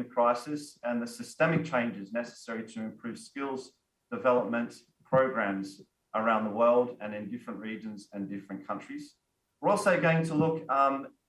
crisis and the systemic changes necessary to improve skills development programs around the world and in different regions and different countries. We're also going to look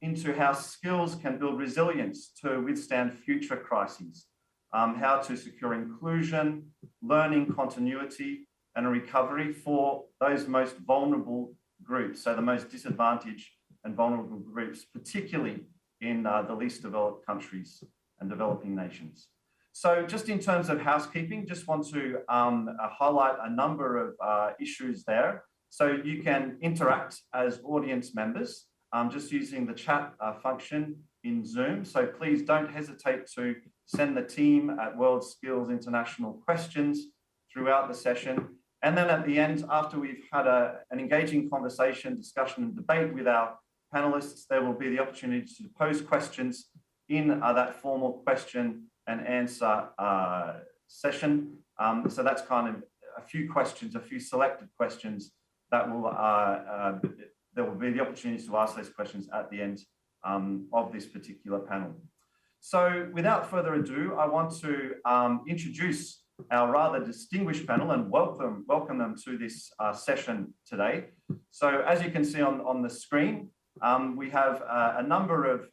into how skills can build resilience to withstand future crises, how to secure inclusion, learning continuity, and a recovery for those most vulnerable groups, so the most disadvantaged and vulnerable groups, particularly in the least developed countries and developing nations. So just in terms of housekeeping, just want to highlight a number of issues there. So you can interact as audience members just using the chat function in Zoom. So please don't hesitate to send the team at WorldSkills International questions throughout the session. And then at the end, after we've had an engaging conversation, discussion, and debate with our panelists, there will be the opportunity to pose questions in that formal question and answer session. So that's kind of a few questions, a few selected questions that will, there will be the opportunity to ask those questions at the end of this particular panel. So without further ado, I want to introduce our rather distinguished panel and welcome them to this session today. So as you can see on the screen, we have a number of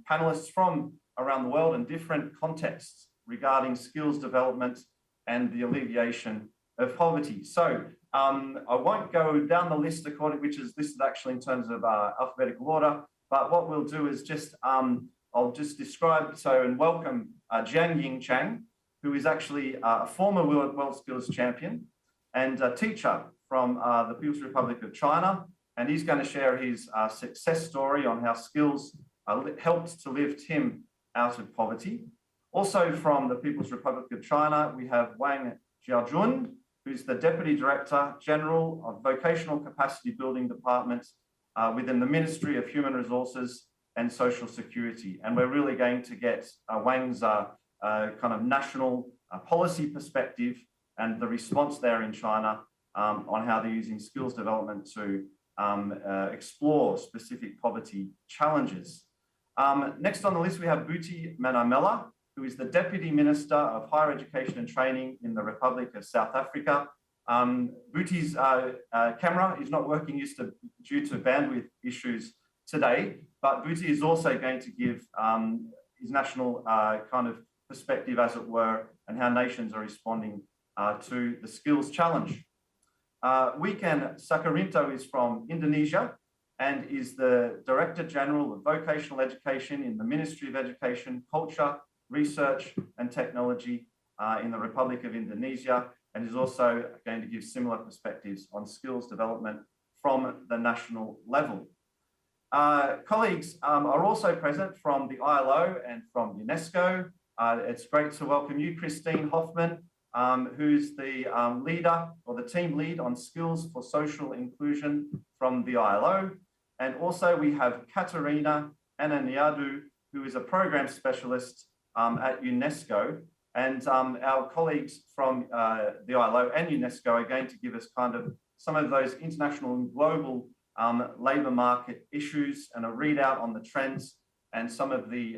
panelists from around the world in different contexts regarding skills development and the alleviation of poverty. So I won't go down the list according, which is listed actually in terms of alphabetical order, but what we'll do is just, I'll just describe, so and welcome Jiang Ying Chang, who is actually a former WorldSkills champion and a teacher from the People's Republic of China. And he's going to share his success story on how skills helped to lift him out of poverty. Also from the People's Republic of China, we have Wang Jiaojun, who's the Deputy Director General of Vocational Capacity Building Department within the Ministry of Human Resources and Social Security. And we're really going to get Wang's kind of national policy perspective and the response there in China on how they're using skills development to explore specific poverty challenges. Next on the list, we have Bhuti Manamela, who is the Deputy Minister of Higher Education and Training in the Republic of South Africa. Bhuti's camera is not working due to bandwidth issues today, but Bhuti is also going to give his national kind of perspective, as it were, and how nations are responding to the skills challenge. Weekend Sakarinto is from Indonesia and is the Director General of Vocational Education in the Ministry of Education, Culture, Research and Technology in the Republic of Indonesia, and is also going to give similar perspectives on skills development from the national level. Colleagues are also present from the ILO and from UNESCO. It's great to welcome you, Christine Hoffman, who's the leader or the team lead on skills for social inclusion from the ILO. And also we have Katerina Ananiadou, who is a program specialist at UNESCO. And our colleagues from the ILO and UNESCO are going to give us kind of some of those international and global labour market issues and a readout on the trends and some of the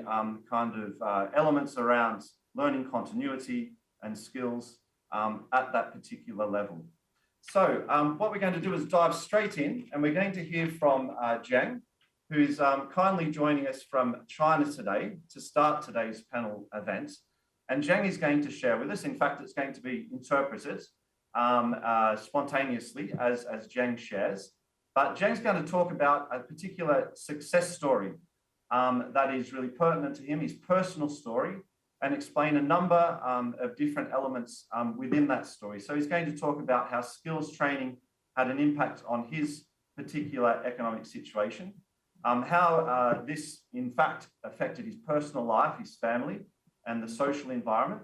kind of elements around learning continuity and skills at that particular level. So what we're going to do is dive straight in, and we're going to hear from Jiang, who's kindly joining us from China today to start today's panel event. And Jiang is going to share with us, in fact, it's going to be interpreted spontaneously as Jiang shares. But Jiang's going to talk about a particular success story that is really pertinent to him, his personal story, and explain a number of different elements within that story. So he's going to talk about how skills training had an impact on his particular economic situation, how this in fact affected his personal life, his family, and the social environment.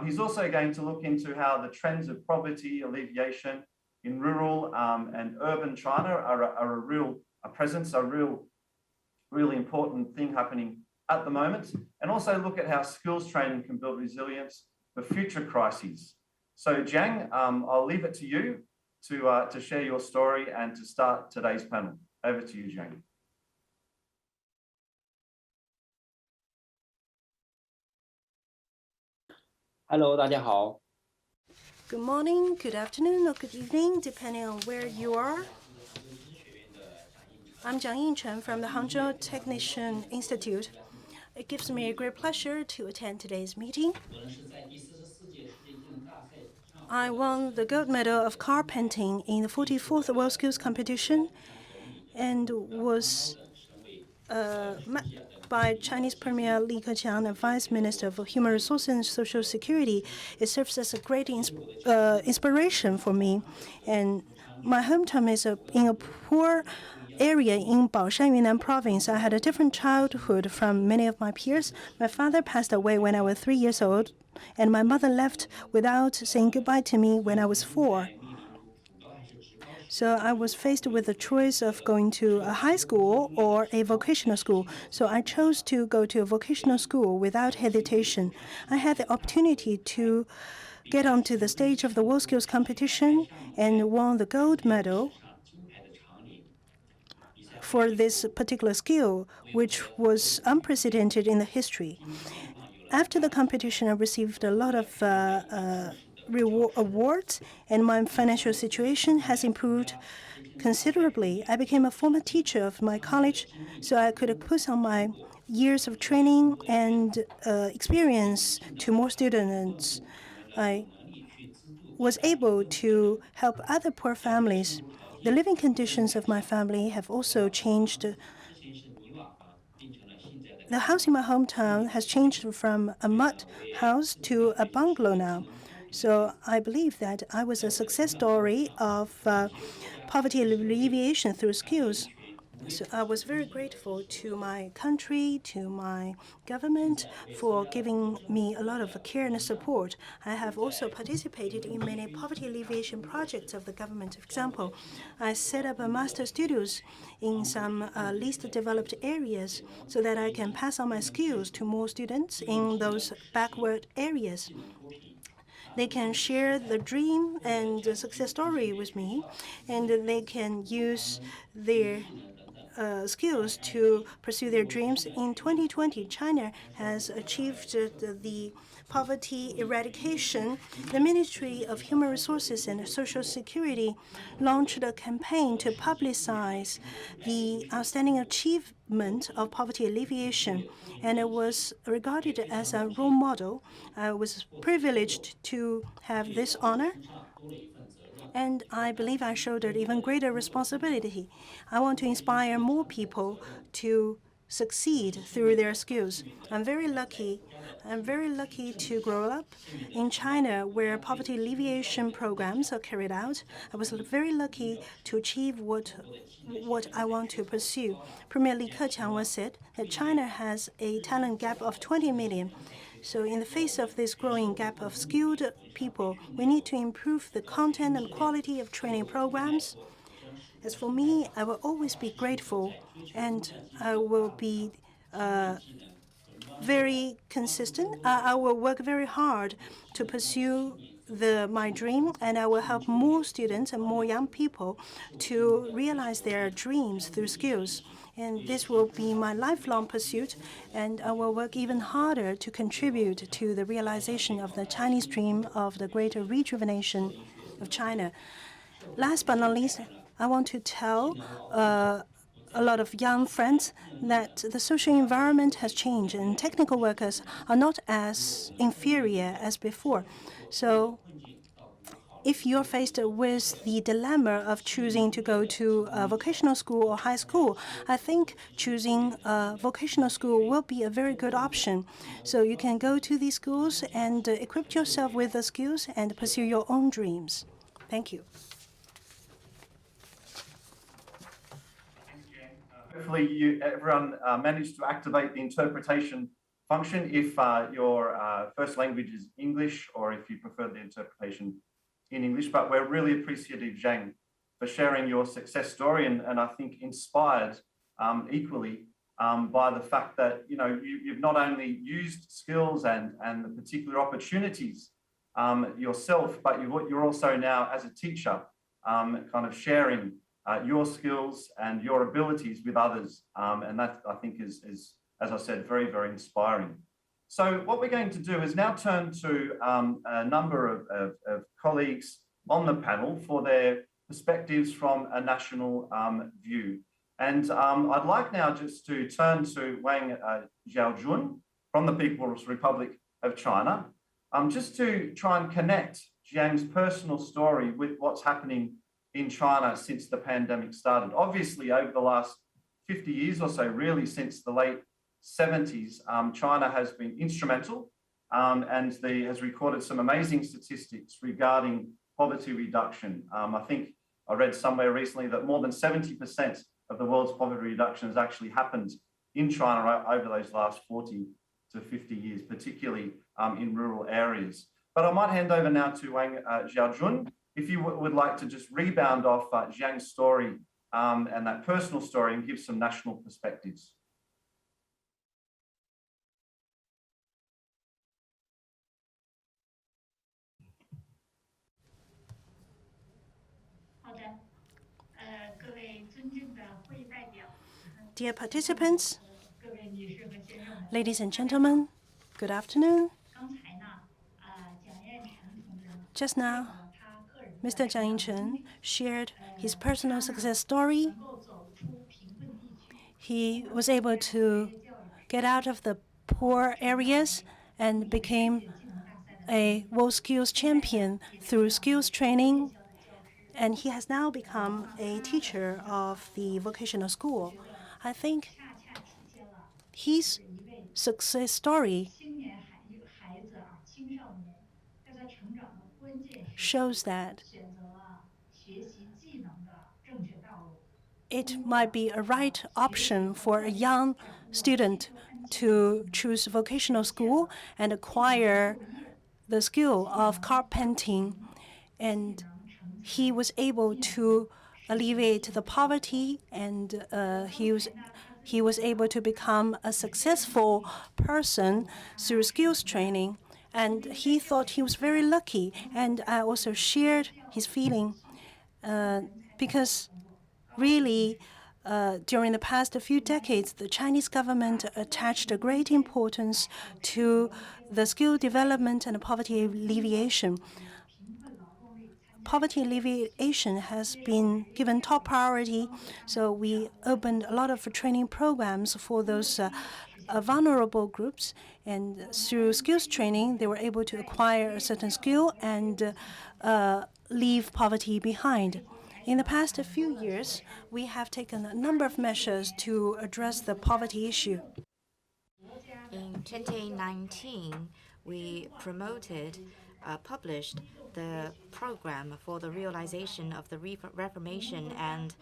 He's also going to look into how the trends of poverty alleviation in rural and urban China are a real presence, a really important thing happening at the moment, and also look at how skills training can build resilience for future crises. So Jiang, I'll leave it to you to share your story and to start today's panel. Over to you, Jiang. Hello，大家好。Good morning, good afternoon, or good evening, depending on where you are. I'm Jiang Yingchen from the Hangzhou Technician Institute. It gives me a great pleasure to attend today's meeting. I won the gold medal of carpenting in the 44th WorldSkills competition and was met by Chinese Premier Li Keqiang, and Vice Minister for Human Resources and Social Security. It serves as a great inspiration for me. And my hometown is in a poor area in Baoshan, Yunnan province. I had a different childhood from many of my peers. My father passed away when I was 3 years old, and my mother left without saying goodbye to me when I was 4. So I was faced with the choice of going to a high school or a vocational school. So I chose to go to a vocational school without hesitation. I had the opportunity to get onto the stage of the WorldSkills competition and won the gold medal for this particular skill, which was unprecedented in the history. After the competition, I received a lot of awards, and my financial situation has improved considerably. I became a former teacher of my college, so I could put on my years of training and experience to more students. I was able to help other poor families. The living conditions of my family have also changed. The house in my hometown has changed from a mud house to a bungalow now. So I believe that I was a success story of poverty alleviation through skills. So I was very grateful to my country, to my government for giving me a lot of care and support. I have also participated in many poverty alleviation projects of the government. For example, I set up a master studios in some least developed areas so that I can pass on my skills to more students in those backward areas. They can share the dream and the success story with me, and they can use their skills to pursue their dreams. In 2020, China has achieved the poverty eradication. The Ministry of Human Resources and Social Security launched a campaign to publicize the outstanding achievement of poverty alleviation, and it was regarded as a role model. I was privileged to have this honor, and I believe I shouldered even greater responsibility. I want to inspire more people to succeed through their skills. I'm very lucky. I'm very lucky to grow up in China where poverty alleviation programs are carried out. I was very lucky to achieve what I want to pursue. Premier Li Keqiang once said that China has a talent gap of 20 million. So in the face of this growing gap of skilled people, we need to improve the content and quality of training programs. As for me, I will always be grateful, and I will be very consistent. I will work very hard to pursue my dream, and I will help more students and more young people to realize their dreams through skills. And this will be my lifelong pursuit, and I will work even harder to contribute to the realization of the Chinese dream of the greater rejuvenation of China. Last but not least, I want to tell a lot of young friends that the social environment has changed and technical workers are not as inferior as before. So if you're faced with the dilemma of choosing to go to a vocational school or high school, I think choosing a vocational school will be a very good option. So you can go to these schools and equip yourself with the skills and pursue your own dreams. Thank you. Hopefully everyone managed to activate the interpretation function if your first language is English or if you prefer the interpretation in English. But we're really appreciative, Zhang, for sharing your success story and I think inspired equally by the fact that you've not only used skills and the particular opportunities yourself, but you're also now as a teacher kind of sharing your skills and your abilities with others. And that I think is, as I said, very, very inspiring. So what we're going to do is now turn to a number of colleagues on the panel for their perspectives from a national view. And I'd like now just to turn to Wang Xiaojun from the People's Republic of China, just to try and connect Jiang's personal story with what's happening in China since the pandemic started. Obviously, over the last 50 years or so, really since the late 70s, China has been instrumental and has recorded some amazing statistics regarding poverty reduction. I think I read somewhere recently that more than 70% of the world's poverty reduction has actually happened in China over those last 40 to 50 years, particularly in rural areas. But I might hand over now to Wang Xiaojun, if you would like to just rebound off Jiang's story and that personal story and give some national perspectives. 好的，各位尊敬的会议代表，Dear participants, 各位女士和先生们， ladies and gentlemen, good afternoon. 刚才呢，蒋彦成同志呢， Just now, 他个人 Mr. Jiang Yingchen shared his personal success story. 能够走出贫困地区， He was able to get out of the poor areas and became 技能大赛的 a WorldSkills champion through skills training, 校的教师， and he has now become a teacher of the vocational school. I think 恰恰体现了 his 一位 success story 青年孩子青少年在他成长的关键时 shows that 选择了学习技能的正确道路。 it might be a right option for a young student to choose vocational school and acquire the skill of carpenting. And he was able to alleviate the poverty, and he was able to become a successful person through skills training. And he thought he was very lucky, and I also shared his feeling because really, during the past few decades, the Chinese government attached a great importance to the skill development and poverty alleviation. Poverty alleviation has been given top priority, so we opened a lot of training programs for those vulnerable groups, and through skills training, they were able to acquire a certain skill and leave poverty behind. In the past few years, we have taken a number of measures to address the poverty issue. In 2019, we published the program for the realization of the reformation and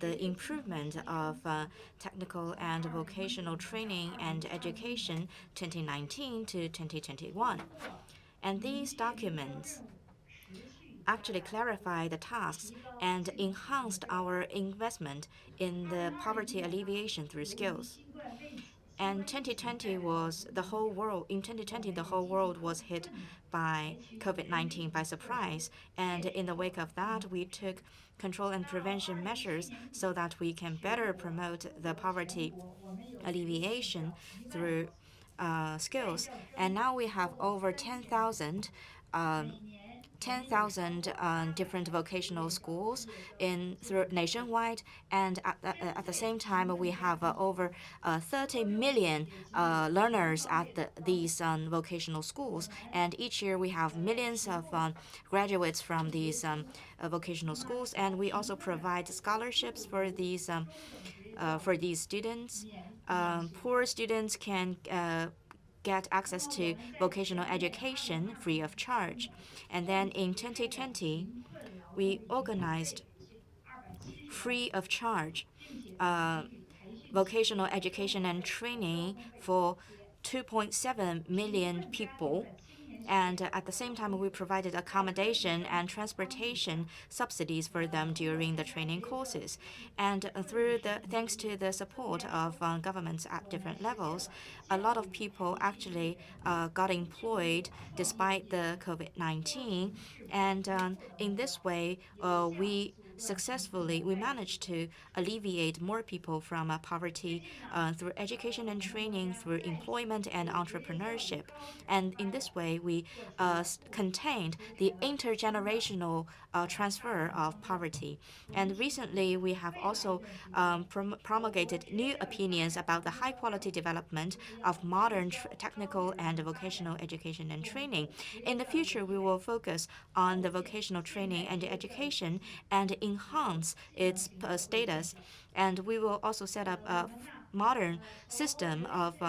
the improvement of technical and vocational training and education 2019 to 2021. And these documents actually clarify the tasks and enhanced our investment in the poverty alleviation through skills. And 2020 was the whole world. In 2020, the whole world was hit by COVID-19 by surprise. And in the wake of that, we took control and prevention measures so that we can better promote the poverty alleviation through skills. And now we have over 10,000 different vocational schools through nationwide, and at the same time we have over 30 million learners at these vocational schools, and each year we have millions of graduates from these vocational schools, and we also provide scholarships for these students. Poor students can get access to vocational education free of charge. And then in 2020, we organized free of charge vocational education and training for 2.7 million people. And at the same time, we provided accommodation and transportation subsidies for them during the training courses. And thanks to the support of governments at different levels, a lot of people actually got employed despite the COVID-19. And in this way, we we managed to alleviate more people from poverty through education and training, through employment and entrepreneurship. And in this way, we contained the intergenerational transfer of poverty. And recently, we have also promulgated new opinions about the high quality development of modern technical and vocational education and training. In the future, we will focus on the vocational training and education and enhance its status. And we will also set up a modern system of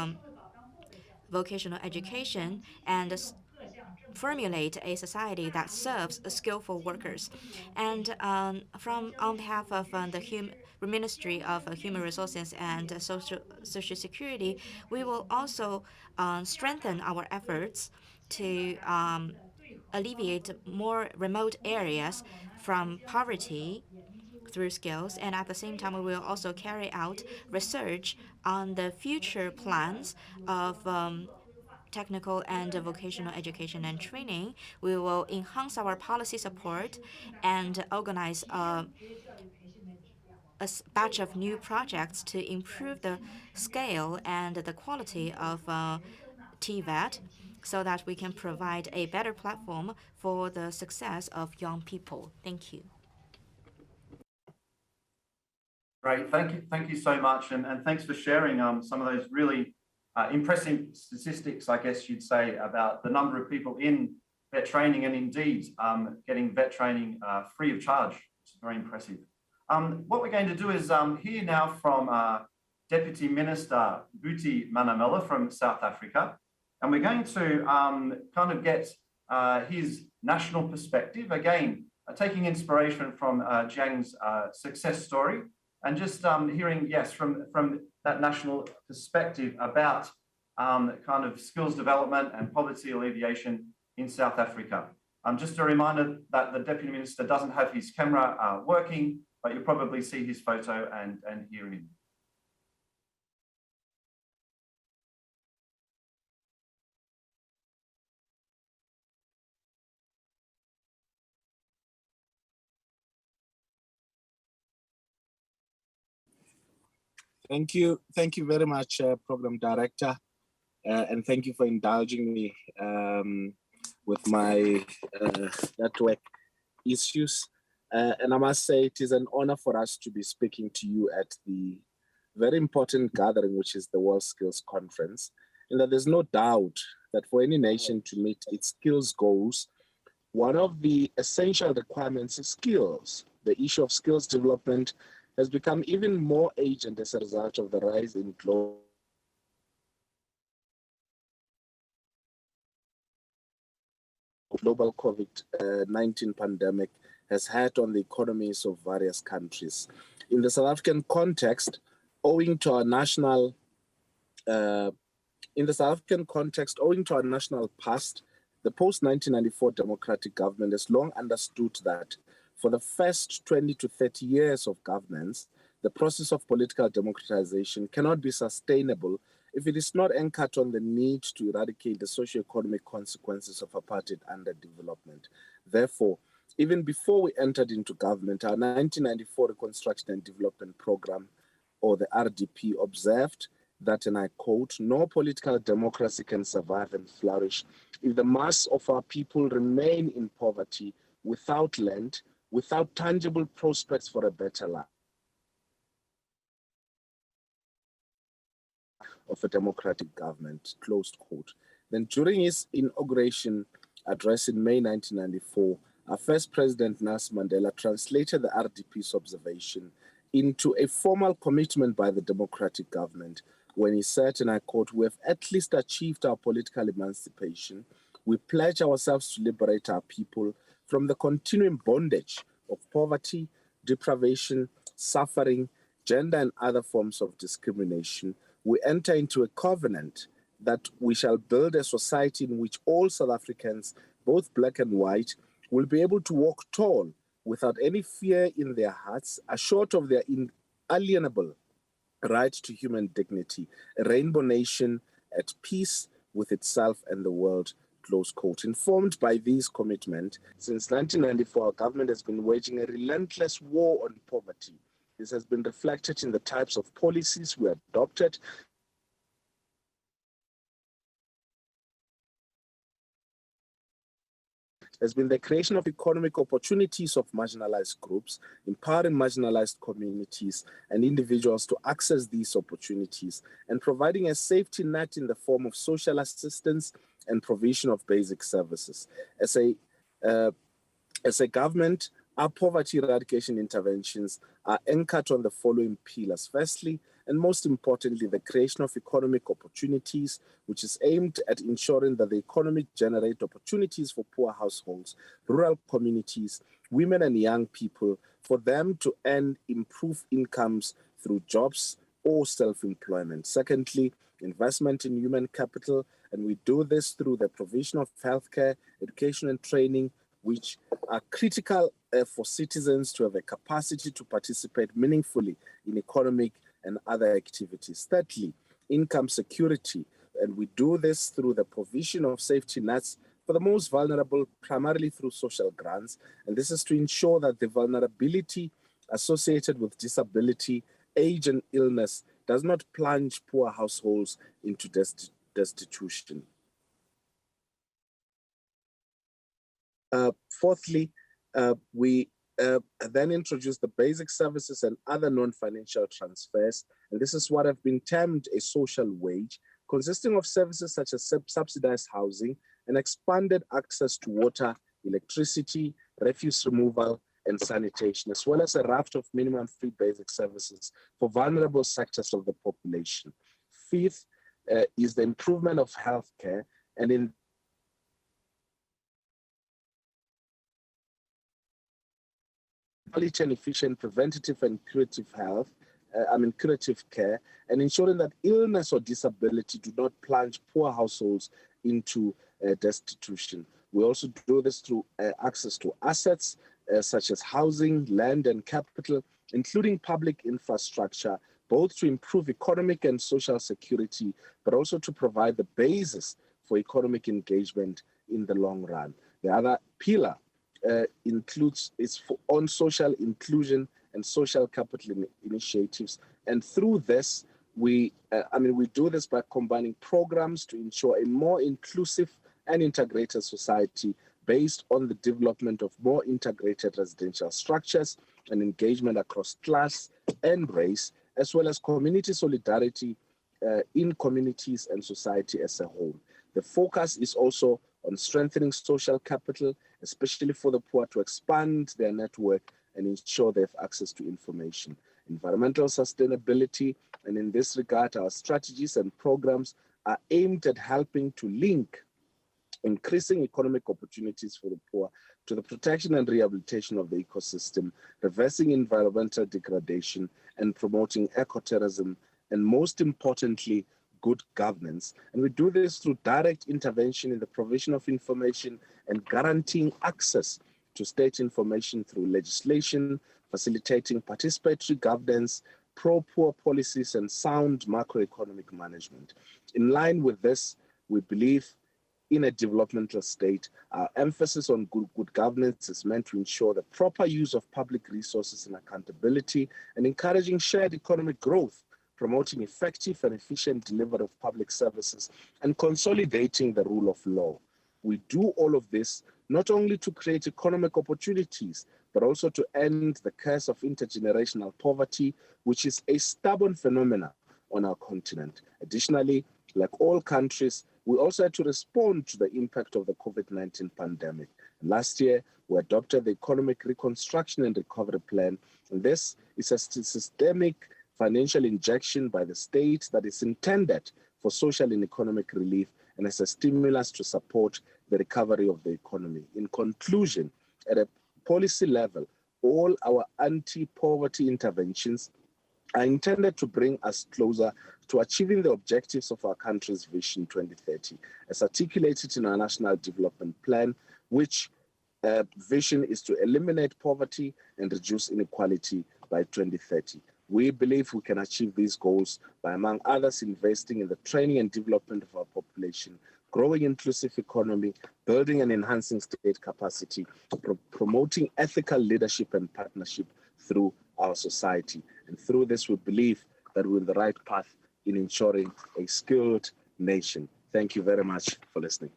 vocational education and formulate a society that serves skillful workers. And on behalf of the Ministry of Human Resources and Social Security, we will also strengthen our efforts to alleviate more remote areas from poverty through skills, and at the same time, we will also carry out research on the future plans of technical and vocational education and training. We will enhance our policy support and organize a batch of new projects to improve the scale and the quality of TVET so that we can provide a better platform for the success of young people. Thank you. Great, thank you so much, and thanks for sharing some of those really impressive statistics, I guess you'd say, about the number of people in vet training and indeed getting vet training free of charge. It's very impressive. What we're going to do is hear now from Deputy Minister Buti Manamela from South Africa, and we're going to kind of get his national perspective, again, taking inspiration from Jiang's success story, and just hearing, yes, from that national perspective about kind of skills development and poverty alleviation in South Africa. Just a reminder that the Deputy Minister doesn't have his camera working, but you'll probably see his photo and hear him. Thank you very much, Program Director, and thank you for indulging me with my network issues. And I must say it is an honor for us to be speaking to you at the very important gathering, which is the WorldSkills Conference, and that there's no doubt that for any nation to meet its skills goals, one of the essential requirements is skills. The issue of skills development has become even more urgent as a result of the rise in global COVID-19 pandemic has had on the economies of various countries. In the South African context, owing to our national past, the post-1994 democratic government has long understood that for the first 20 to 30 years of governance, the process of political democratization cannot be sustainable if it is not anchored on the need to eradicate the socio-economic consequences of apartheid underdevelopment. Therefore, even before we entered into government, our 1994 Reconstruction and Development Program, or the RDP, observed that, and I quote, "No political democracy can survive and flourish if the mass of our people remain in poverty, without land, without tangible prospects for a better life of a democratic government," closed quote. Then during his inauguration address in May 1994, our first president, Nelson Mandela, translated the RDP's observation into a formal commitment by the democratic government when he said, and I quote, "We have at least achieved our political emancipation. We pledge ourselves to liberate our people from the continuing bondage of poverty, deprivation, suffering, gender, and other forms of discrimination. We enter into a covenant that we shall build a society in which all South Africans, both black and white, will be able to walk tall without any fear in their hearts, assured of their inalienable right to human dignity, a rainbow nation at peace with itself and the world." close quote. Informed by these commitments, since 1994, our government has been waging a relentless war on poverty. This has been reflected in the types of policies we adopted, has been the creation of economic opportunities of marginalized groups, empowering marginalized communities and individuals to access these opportunities, and providing a safety net in the form of social assistance and provision of basic services. As a government, our poverty eradication interventions are anchored on the following pillars. Firstly, and most importantly, the creation of economic opportunities, which is aimed at ensuring that the economy generates opportunities for poor households, rural communities, women and young people, for them to earn improved incomes through jobs or self-employment. Secondly, investment in human capital, and we do this through the provision of healthcare, education and training, which are critical for citizens to have a capacity to participate meaningfully in economic and other activities. Thirdly, income security, and we do this through the provision of safety nets for the most vulnerable, primarily through social grants, and this is to ensure that the vulnerability associated with disability, age and illness does not plunge poor households into destitution. Fourthly, we then introduce the basic services and other non-financial transfers, and this is what have been termed a social wage, consisting of services such as subsidized housing and expanded access to water, electricity, refuse removal, and sanitation, as well as a raft of minimum free basic services for vulnerable sectors of the population. Fifth is the improvement of healthcare, and in quality and efficient preventative and curative curative care, and ensuring that illness or disability do not plunge poor households into destitution. We also do this through access to assets such as housing, land, and capital, including public infrastructure, both to improve economic and social security, but also to provide the basis for economic engagement in the long run. The other pillar on social inclusion and social capital initiatives, and through this, we do this by combining programs to ensure a more inclusive and integrated society based on the development of more integrated residential structures and engagement across class and race, as well as community solidarity in communities and society as a whole. The focus is also on strengthening social capital, especially for the poor, to expand their network and ensure they have access to information. Environmental sustainability, and in this regard, our strategies and programs are aimed at helping to link increasing economic opportunities for the poor to the protection and rehabilitation of the ecosystem, reversing environmental degradation, and promoting ecotourism, and most importantly, good governance. And we do this through direct intervention in the provision of information and guaranteeing access to state information through legislation, facilitating participatory governance, pro-poor policies, and sound macroeconomic management. In line with this, we believe in a developmental state, our emphasis on good governance is meant to ensure the proper use of public resources and accountability, and encouraging shared economic growth, promoting effective and efficient delivery of public services, and consolidating the rule of law. We do all of this not only to create economic opportunities, but also to end the curse of intergenerational poverty, which is a stubborn phenomenon on our continent. Additionally, like all countries, we also had to respond to the impact of the COVID-19 pandemic. Last year, we adopted the Economic Reconstruction and Recovery Plan, and this is a systemic financial injection by the state that is intended for social and economic relief and as a stimulus to support the recovery of the economy. In conclusion, at a policy level, all our anti-poverty interventions are intended to bring us closer to achieving the objectives of our country's Vision 2030, as articulated in our National Development Plan, which vision is to eliminate poverty and reduce inequality by 2030. We believe we can achieve these goals by, among others, investing in the training and development of our population, growing inclusive economy, building and enhancing state capacity, promoting ethical leadership and partnership through our society. And through this, we believe that we're on the right path in ensuring a skilled nation. Thank you very much for listening.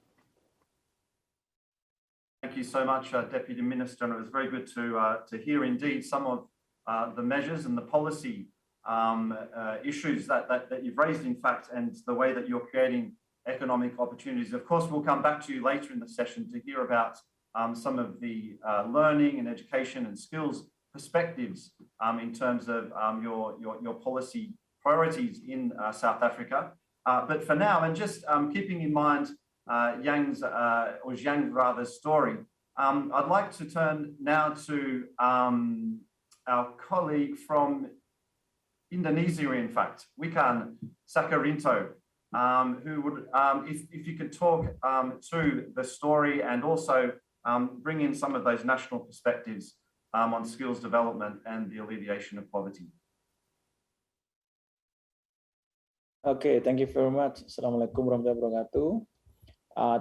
Thank you so much, Deputy Minister. And it was very good to hear indeed some of the measures and the policy issues that you've raised, in fact, and the way that you're creating economic opportunities. Of course, we'll come back to you later in the session to hear about some of the learning and education and skills perspectives in terms of your policy priorities in South Africa. But for now, and just keeping in mind Yang's story, I'd like to turn now to our colleague from Indonesia, in fact, Wikan Sakarinto, who would, if you could talk to the story and also bring in some of those national perspectives on skills development and the alleviation of poverty. Okay, thank you very much. Assalamualaikum warahmatullahi wabarakatuh.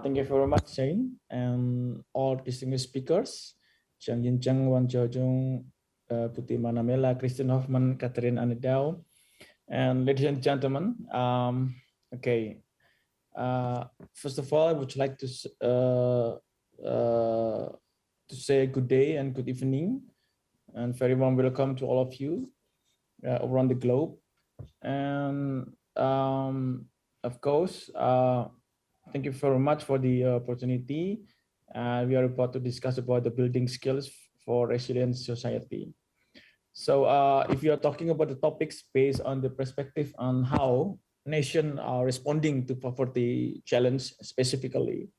Thank you very much, Shane, and all distinguished speakers, Jiang Yincheng, Wan Jiaojung, Putih Manamela, Christian Hoffman, Catherine Anidao, and ladies and gentlemen. Okay, first of all, I would like to say good day and good evening, and very warm welcome to all of you around the globe. And of course, thank you very much for the opportunity. We are about to discuss about the building skills for resilient society. So if you are talking about the topics based on the perspective on how nations are responding to poverty challenge specifically,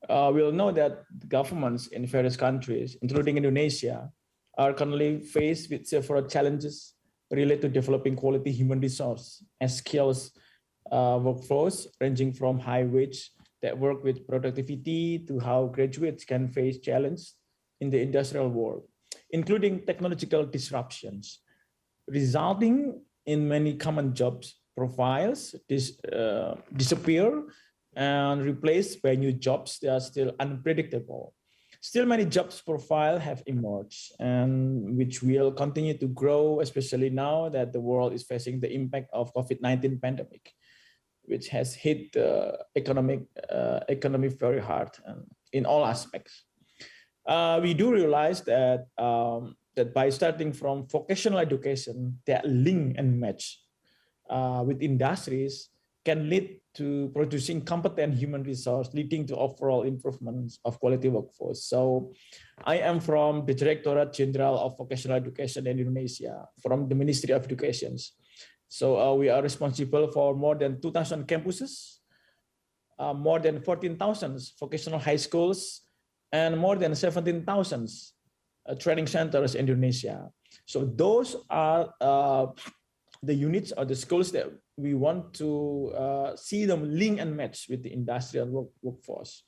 we'll know that governments in various countries, including Indonesia, are currently faced with several challenges related to developing quality human resource and skills workforce, ranging from high wage that work with productivity to how graduates can face challenge in the industrial world, including technological disruptions, resulting in many common jobs profiles disappear and replaced by new jobs that are still unpredictable. Still, many jobs profile have emerged, and which will continue to grow, especially now that the world is facing the impact of COVID-19 pandemic, which has hit the economy very hard and in all aspects. We do realize that that by starting from vocational education that link and match with industries can lead to producing competent human resource, leading to overall improvements of quality workforce. So I am from the Directorate General of Vocational Education in Indonesia, from the Ministry of Education. So we are responsible for more than 2,000 campuses, more than 14,000 vocational high schools, and more than 17,000 training centers in Indonesia. So those are the units or the schools that we want to see them link and match with the industrial workforce.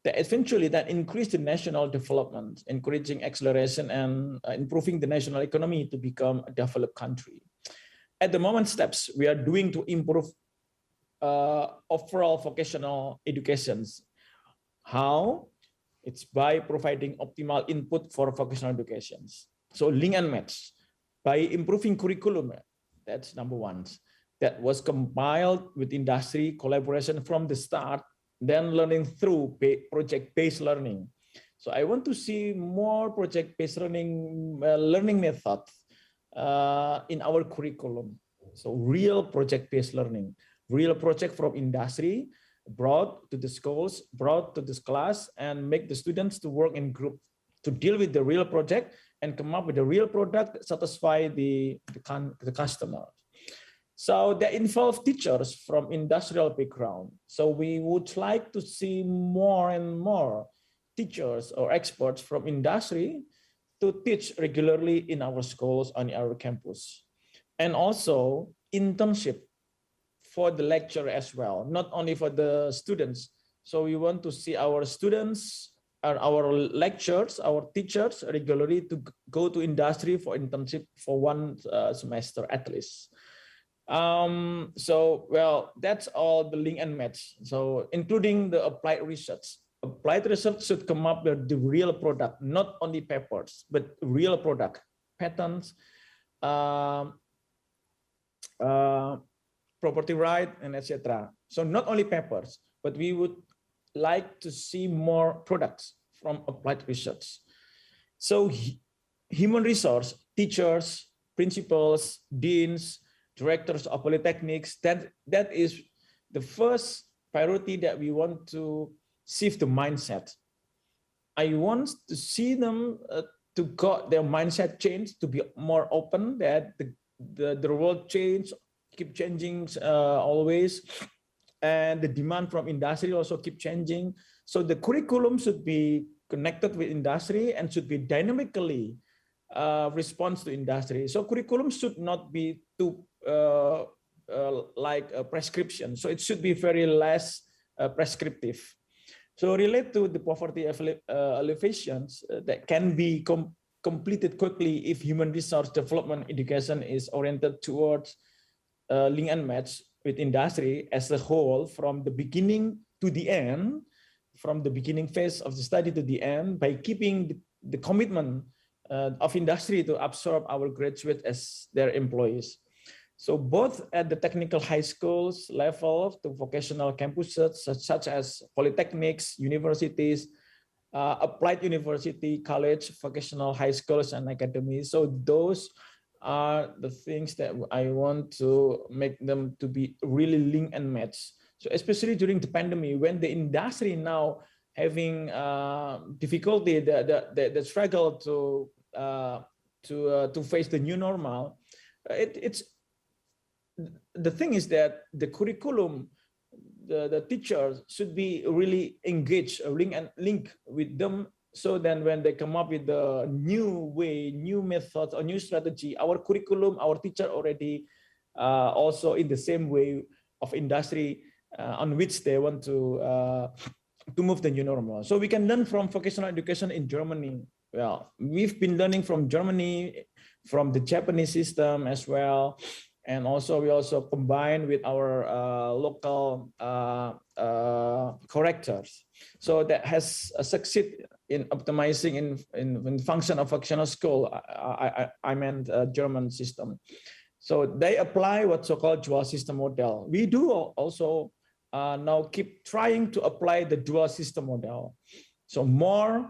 That eventually that increase the national development, encouraging acceleration and improving the national economy to become a developed country. At the moment, steps we are doing to improve overall vocational educations. How? It's by providing optimal input for vocational educations. So link and match by improving curriculum. That's number one. That was compiled with industry collaboration from the start, then learning through project-based learning. So I want to see more project-based learning methods in our curriculum. So real project-based learning, real project from industry, brought to the schools, brought to this class, and make the students to work in group to deal with the real project and come up with a real product that satisfy the customer. So they involve teachers from industrial background. So we would like to see more and more teachers or experts from industry to teach regularly in our schools on our campus. And also internship for the lecturer as well, not only for the students. So we want to see our students and our lecturers, our teachers regularly to go to industry for internship for one semester at least. So, well, that's all the link and match. So including the applied research. Applied research should come up with the real product, not only papers, but real product, patents, uh, property right, and etc. So not only papers, but we would like to see more products from applied research. So human resource, teachers, principals, deans, directors of polytechnics, that is the first priority that we want to shift the mindset. I want to see them to got their mindset changed, to be more open, that the world keep changing always, and the demand from industry also keep changing. So the curriculum should be connected with industry and should be dynamically response to industry. So curriculum should not be too like a prescription. So it should be very less prescriptive. So relate to the poverty alleviations that can be completed quickly if human resource development education is oriented towards link and match with industry as a whole from the beginning to the end, from the beginning phase of the study to the end, by keeping the commitment of industry to absorb our graduates as their employees. So both at the technical high schools level to vocational campuses such as polytechnics, universities, applied university, college, vocational high schools, and academies. So those are the things that I want to make them to be really link and match. So especially during the pandemic, when the industry now having difficulty, the struggle to face the new normal, it's the thing is that the curriculum, the teachers should be really engaged, link with them. So then when they come up with the new way, new methods or new strategy, our curriculum, our teacher already also in the same way of industry on which they want to move the new normal. So we can learn from vocational education in Germany. Well, we've been learning from Germany, from the Japanese system as well. And also we also combine with our local correctors. So that has succeeded in optimizing in function of vocational school. I meant German system. So they apply what's so-called dual system model. We do also now keep trying to apply the dual system model. So more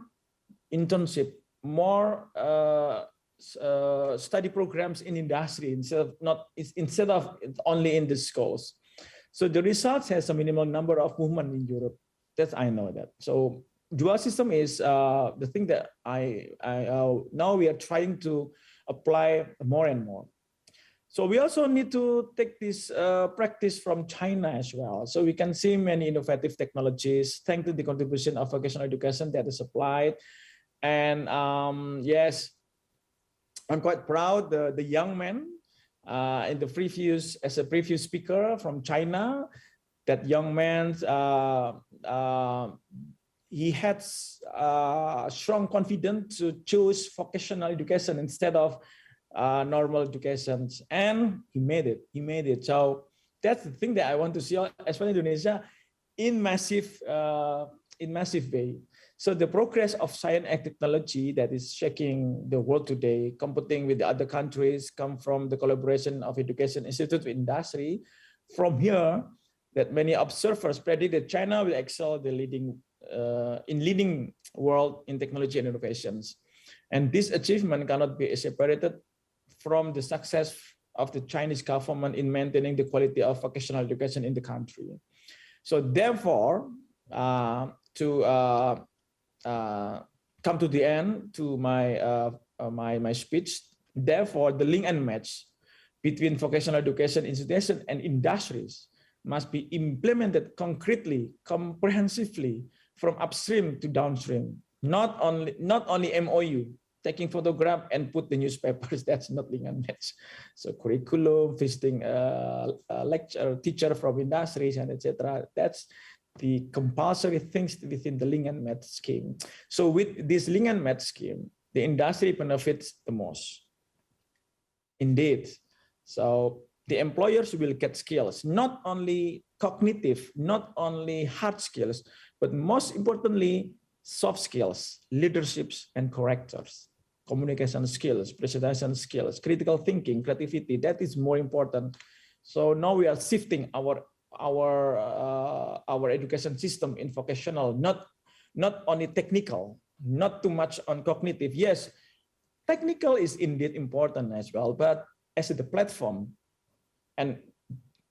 internship, more study programs in industry instead of only in the schools. So the results has a minimal number of movement in Europe. I know that. So dual system is the thing that now we are trying to apply more and more. So we also need to take this practice from China as well. So we can see many innovative technologies thanks to the contribution of vocational education that is applied. And yes, I'm quite proud the young man in the previous speaker from China. That young man, he had strong confidence to choose vocational education instead of normal education, and he made it. So that's the thing that I want to see, especially in Indonesia, in massive way. So the progress of science and technology that is shaking the world today, competing with the other countries, come from the collaboration of education institute with industry. From here, that many observers predict that China will excel the leading world in technology and innovations. And this achievement cannot be separated from the success of the Chinese government in maintaining the quality of vocational education in the country. So therefore, to come to the end to my speech. Therefore, the link and match between vocational education institutions and industries must be implemented concretely, comprehensively, from upstream to downstream. Not only MOU, taking photograph and put the newspapers. That's not link and match. So curriculum, visiting lecture, teacher from industries, and etc. That's the compulsory things within the link and match scheme. So with this link and match scheme, the industry benefits the most. Indeed. So the employers will get skills, not only cognitive, not only hard skills, but most importantly, soft skills, leaderships and characters, communication skills, presentation skills, critical thinking, creativity. That is more important. So now we are shifting our education system in vocational, not only technical, not too much on cognitive. Yes, technical is indeed important as well, but as the platform and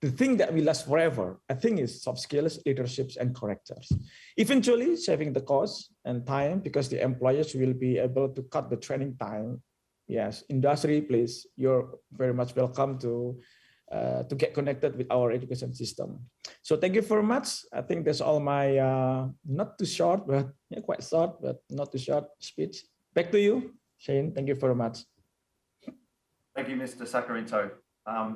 the thing that will last forever, I think, is soft skills, leaderships, and characters. Eventually, saving the cost and time because the employers will be able to cut the training time. Yes, industry, please, you're very much welcome to get connected with our education system. So thank you very much. I think that's all my not too short, but yeah, quite short, but not too short speech. Back to you, Shane. Thank you very much. Thank you, Mr. Sakarinto.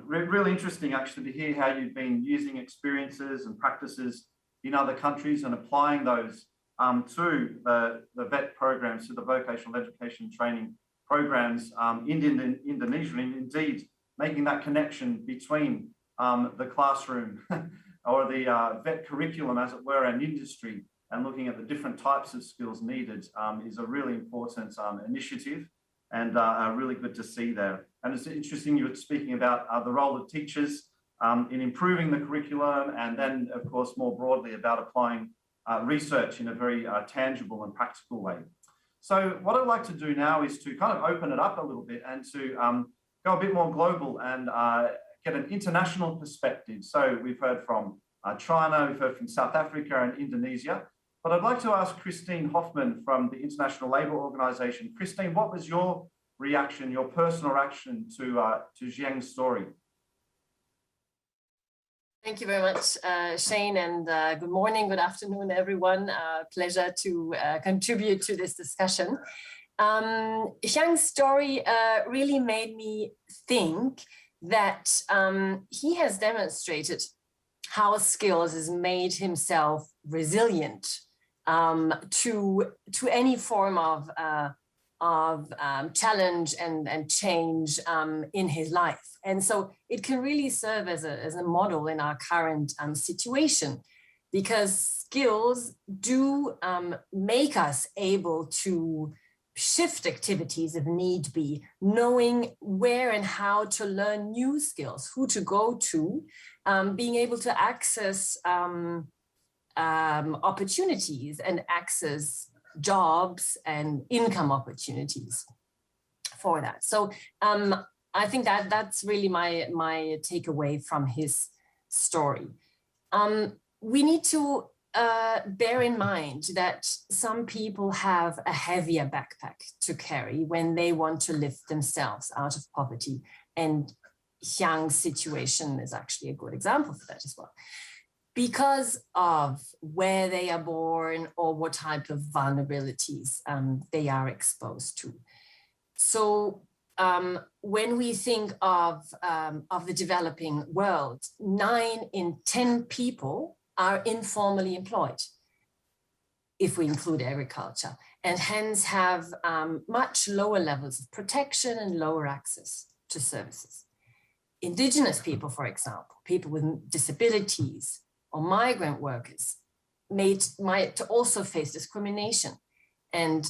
Really interesting actually to hear how you've been using experiences and practices in other countries and applying those to the VET programs, to the vocational education training programs in Indonesia, and indeed making that connection between the classroom or the VET curriculum, as it were, and industry, and looking at the different types of skills needed is a really important initiative, and really good to see there. And it's interesting you were speaking about the role of teachers in improving the curriculum, and then, of course, more broadly about applying research in a very tangible and practical way. So what I'd like to do now is to kind of open it up a little bit and to go a bit more global and get an international perspective. So we've heard from China, we've heard from South Africa and Indonesia, but I'd like to ask Christine Hoffman from the International Labour Organization. Christine, what was your reaction, your personal reaction to Jiang's story? Thank you very much, Shane, and good morning, good afternoon, everyone. Pleasure to contribute to this discussion. Jiang's story really made me think that he has demonstrated how skills has made himself resilient to any form of challenge and change in his life. And so it can really serve as a model in our current situation, because skills do make us able to shift activities if need be, knowing where and how to learn new skills, who to go to, being able to access opportunities and access jobs and income opportunities for that. So I think that's really my takeaway from his story. We need to bear in mind that some people have a heavier backpack to carry when they want to lift themselves out of poverty. And Jiang's situation is actually a good example for that as well, because of where they are born or what type of vulnerabilities they are exposed to. So when we think of the developing world, 9 in 10 people are informally employed, if we include agriculture, and hence have much lower levels of protection and lower access to services. Indigenous people, for example, people with disabilities or migrant workers might also face discrimination. And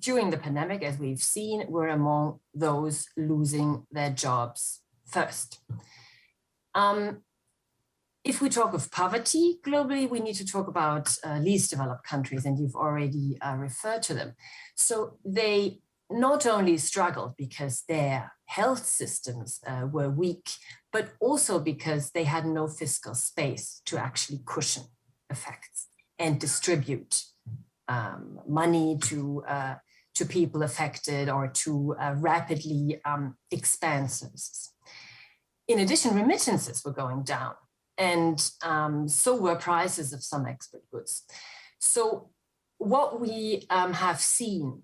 during the pandemic, as we've seen, we're among those losing their jobs first. If we talk of poverty globally, we need to talk about least developed countries, and you've already referred to them. So they not only struggled because their health systems were weak, but also because they had no fiscal space to actually cushion effects and distribute money to people affected or to rapidly expand services. In addition, remittances were going down, and so were prices of some export goods. So what we have seen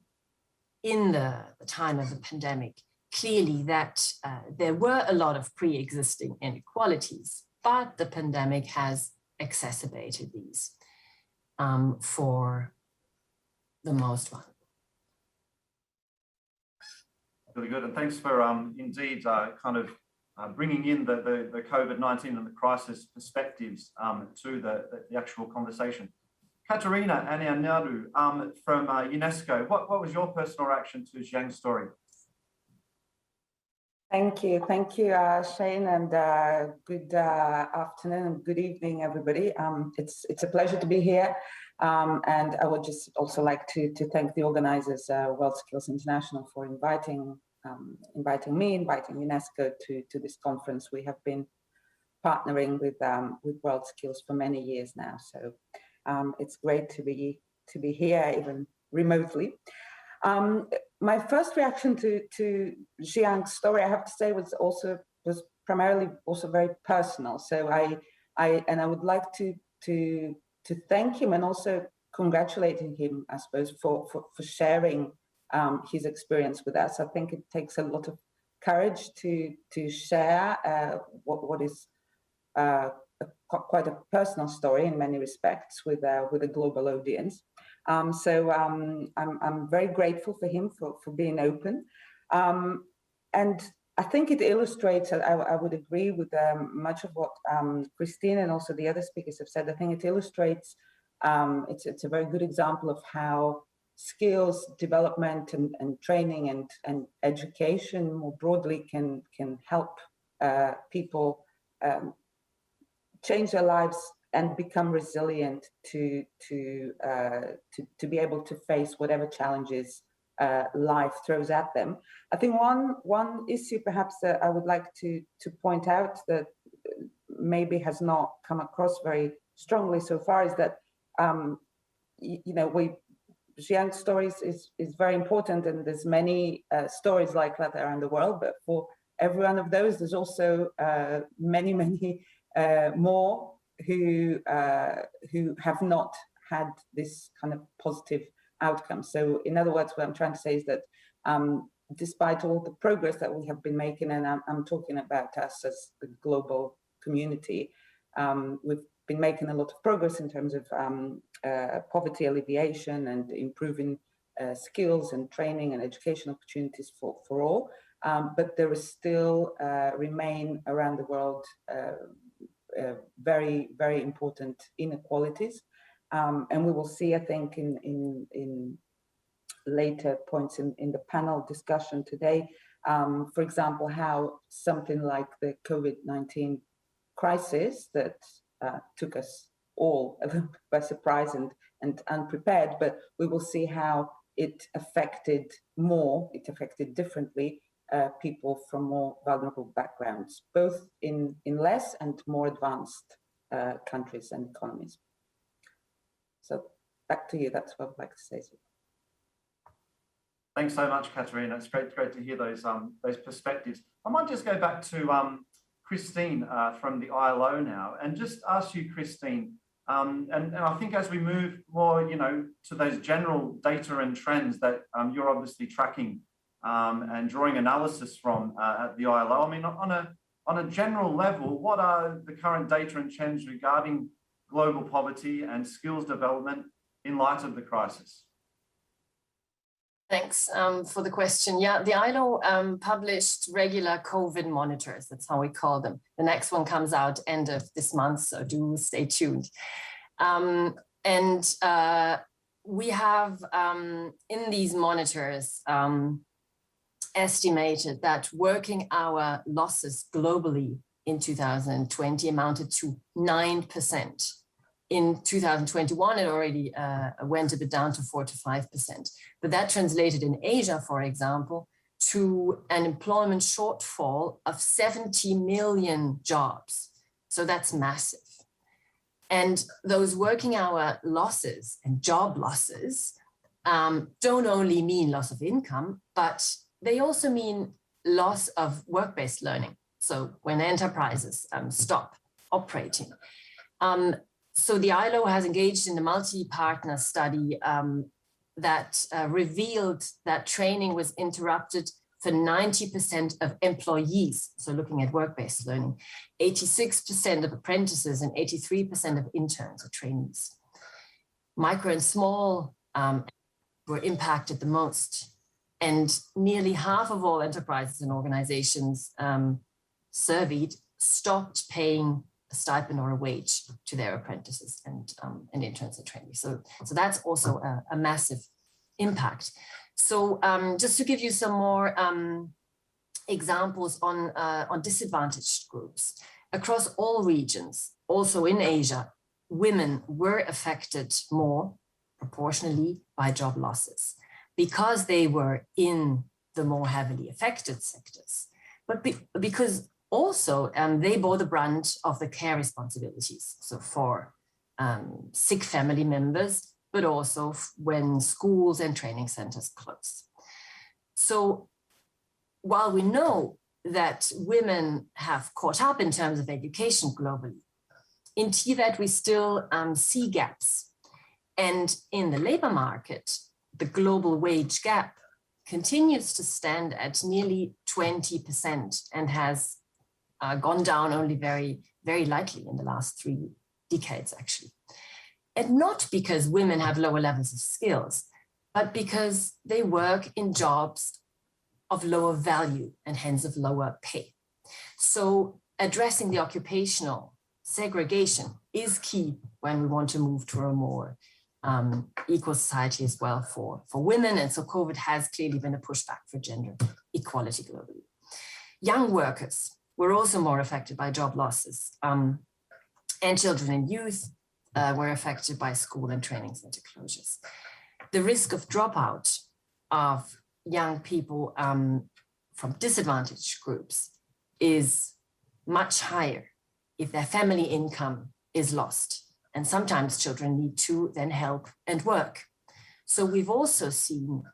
in the time of the pandemic, clearly that there were a lot of pre-existing inequalities, but the pandemic has exacerbated these for the most one. Really good, and thanks for indeed kind of bringing in the COVID-19 and the crisis perspectives to the actual conversation. Katerina Anianadu from UNESCO, what was your personal reaction to Xiang's story? Thank you, Shane, and good afternoon and good evening, everybody. It's a pleasure to be here, and I would just also like to thank the organizers, WorldSkills International, for inviting me, inviting UNESCO to this conference. We have been partnering with WorldSkills for many years now, so it's great to be here, even remotely. My first reaction to Xiang's story, I have to say, was primarily also very personal. So I would like to thank him and also congratulating him, I suppose, for sharing his experience with us. I think it takes a lot of courage to share what is quite a personal story in many respects with a global audience. So I'm very grateful for him for being open. And I think it illustrates, I would agree with much of what Christine and also the other speakers have said. I think it illustrates, it's a very good example of how skills development and training and education more broadly can help people change their lives and become resilient to be able to face whatever challenges life throws at them. I think one issue perhaps that I would like to point out that maybe has not come across very strongly so far is that Xiang's stories is very important, and there's many stories like that around the world, but for every one of those there's also many more who have not had this kind of positive outcome. So in other words, what I'm trying to say is that despite all the progress that we have been making, and I'm talking about us as the global community, we've been making a lot of progress in terms of poverty alleviation and improving skills and training and education opportunities for all. But there is still remain around the world very, very important inequalities. And we will see, I think, in later points in the panel discussion today, for example, how something like the COVID-19 crisis that took us all by surprise and unprepared, but we will see how it affected differently people from more vulnerable backgrounds, both in less and more advanced countries and economies. So back to you, that's what I'd like to say. Thanks so much, Katerina. It's great to hear those perspectives. I might just go back to Christine from the ILO now, and just ask you, Christine, and I think as we move more, to those general data and trends that you're obviously tracking and drawing analysis from at the ILO. I mean, on a general level, what are the current data and trends regarding global poverty and skills development in light of the crisis? Thanks for the question. Yeah, the ILO published regular COVID monitors. That's how we call them. The next one comes out end of this month, so do stay tuned. We have in these monitors estimated that working hour losses globally in 2020 amounted to 9%. In 2021, it already went a bit down to 4 to 5%. But that translated in Asia, for example, to an employment shortfall of 70 million jobs. So that's massive. And those working hour losses and job losses don't only mean loss of income, but they also mean loss of work-based learning. So when enterprises stop operating. So the ILO has engaged in a multi-partner study that revealed that training was interrupted for 90% of employees. So looking at work-based learning, 86% of apprentices and 83% of interns or trainees. Micro and small were impacted the most. And nearly half of all enterprises and organizations surveyed stopped paying a stipend or a wage to their apprentices and interns and trainees. So that's also a massive impact. So just to give you some more examples on disadvantaged groups, across all regions, also in Asia, women were affected more proportionally by job losses because they were in the more heavily affected sectors, but because also they bore the brunt of the care responsibilities. So for sick family members, but also when schools and training centers close. So while we know that women have caught up in terms of education globally, in TVET we still see gaps. And in the labor market, the global wage gap continues to stand at nearly 20% and has gone down only very, very lightly in the last 3 decades, actually. And not because women have lower levels of skills, but because they work in jobs of lower value and hence of lower pay. So addressing the occupational segregation is key when we want to move to a more equal society as well for women. And so COVID has clearly been a pushback for gender equality globally. Young workers were also more affected by job losses, and children and youth were affected by school and training center closures. The risk of dropout of young people from disadvantaged groups is much higher if their family income is lost. And sometimes children need to then help and work. So we've also seen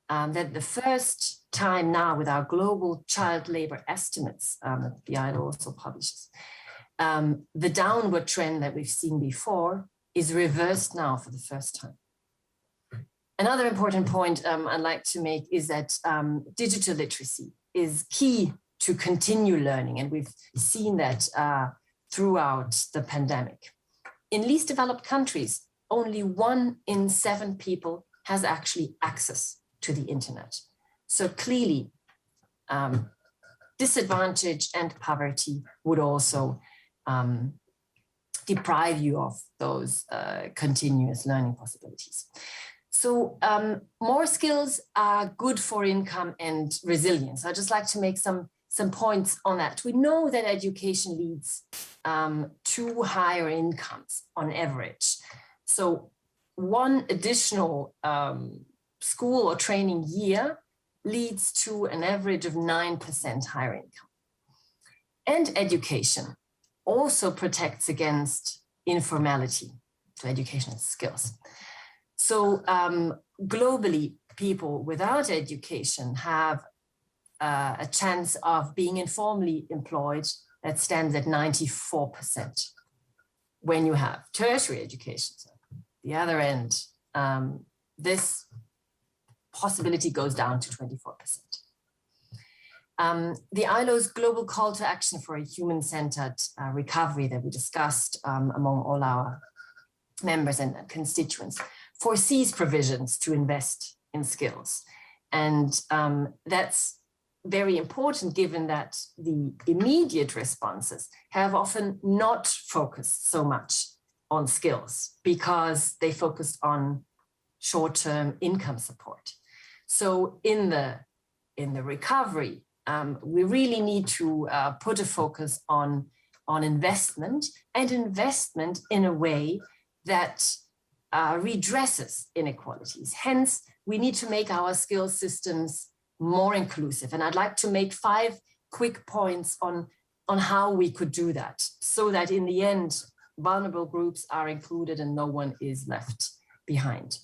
that the first time now with our global child labor estimates, the ILO also publishes, the downward trend that we've seen before is reversed now for the first time. Another important point I'd like to make is that digital literacy is key to continue learning. And we've seen that throughout the pandemic. In least developed countries, only 1 in 7 people has actually access to the internet. So clearly, disadvantage and poverty would also deprive you of those continuous learning possibilities. So more skills are good for income and resilience. I'd just like to make some points on that. We know that education leads to higher incomes on average. So 1 additional school or training year leads to an average of 9% higher income. And education also protects against informality, so educational skills. So globally, people without education have a chance of being informally employed that stands at 94%. When you have tertiary education, so the other end, this possibility goes down to 24%. The ILO's global call to action for a human-centered recovery that we discussed among all our members and constituents foresees provisions to invest in skills. And that's very important given that the immediate responses have often not focused so much on skills because they focused on short-term income support. So in the recovery, we really need to put a focus on investment and investment in a way that redresses inequalities. Hence, we need to make our skill systems more inclusive. And I'd like to make 5 quick points on how we could do that so that in the end, vulnerable groups are included and no one is left behind.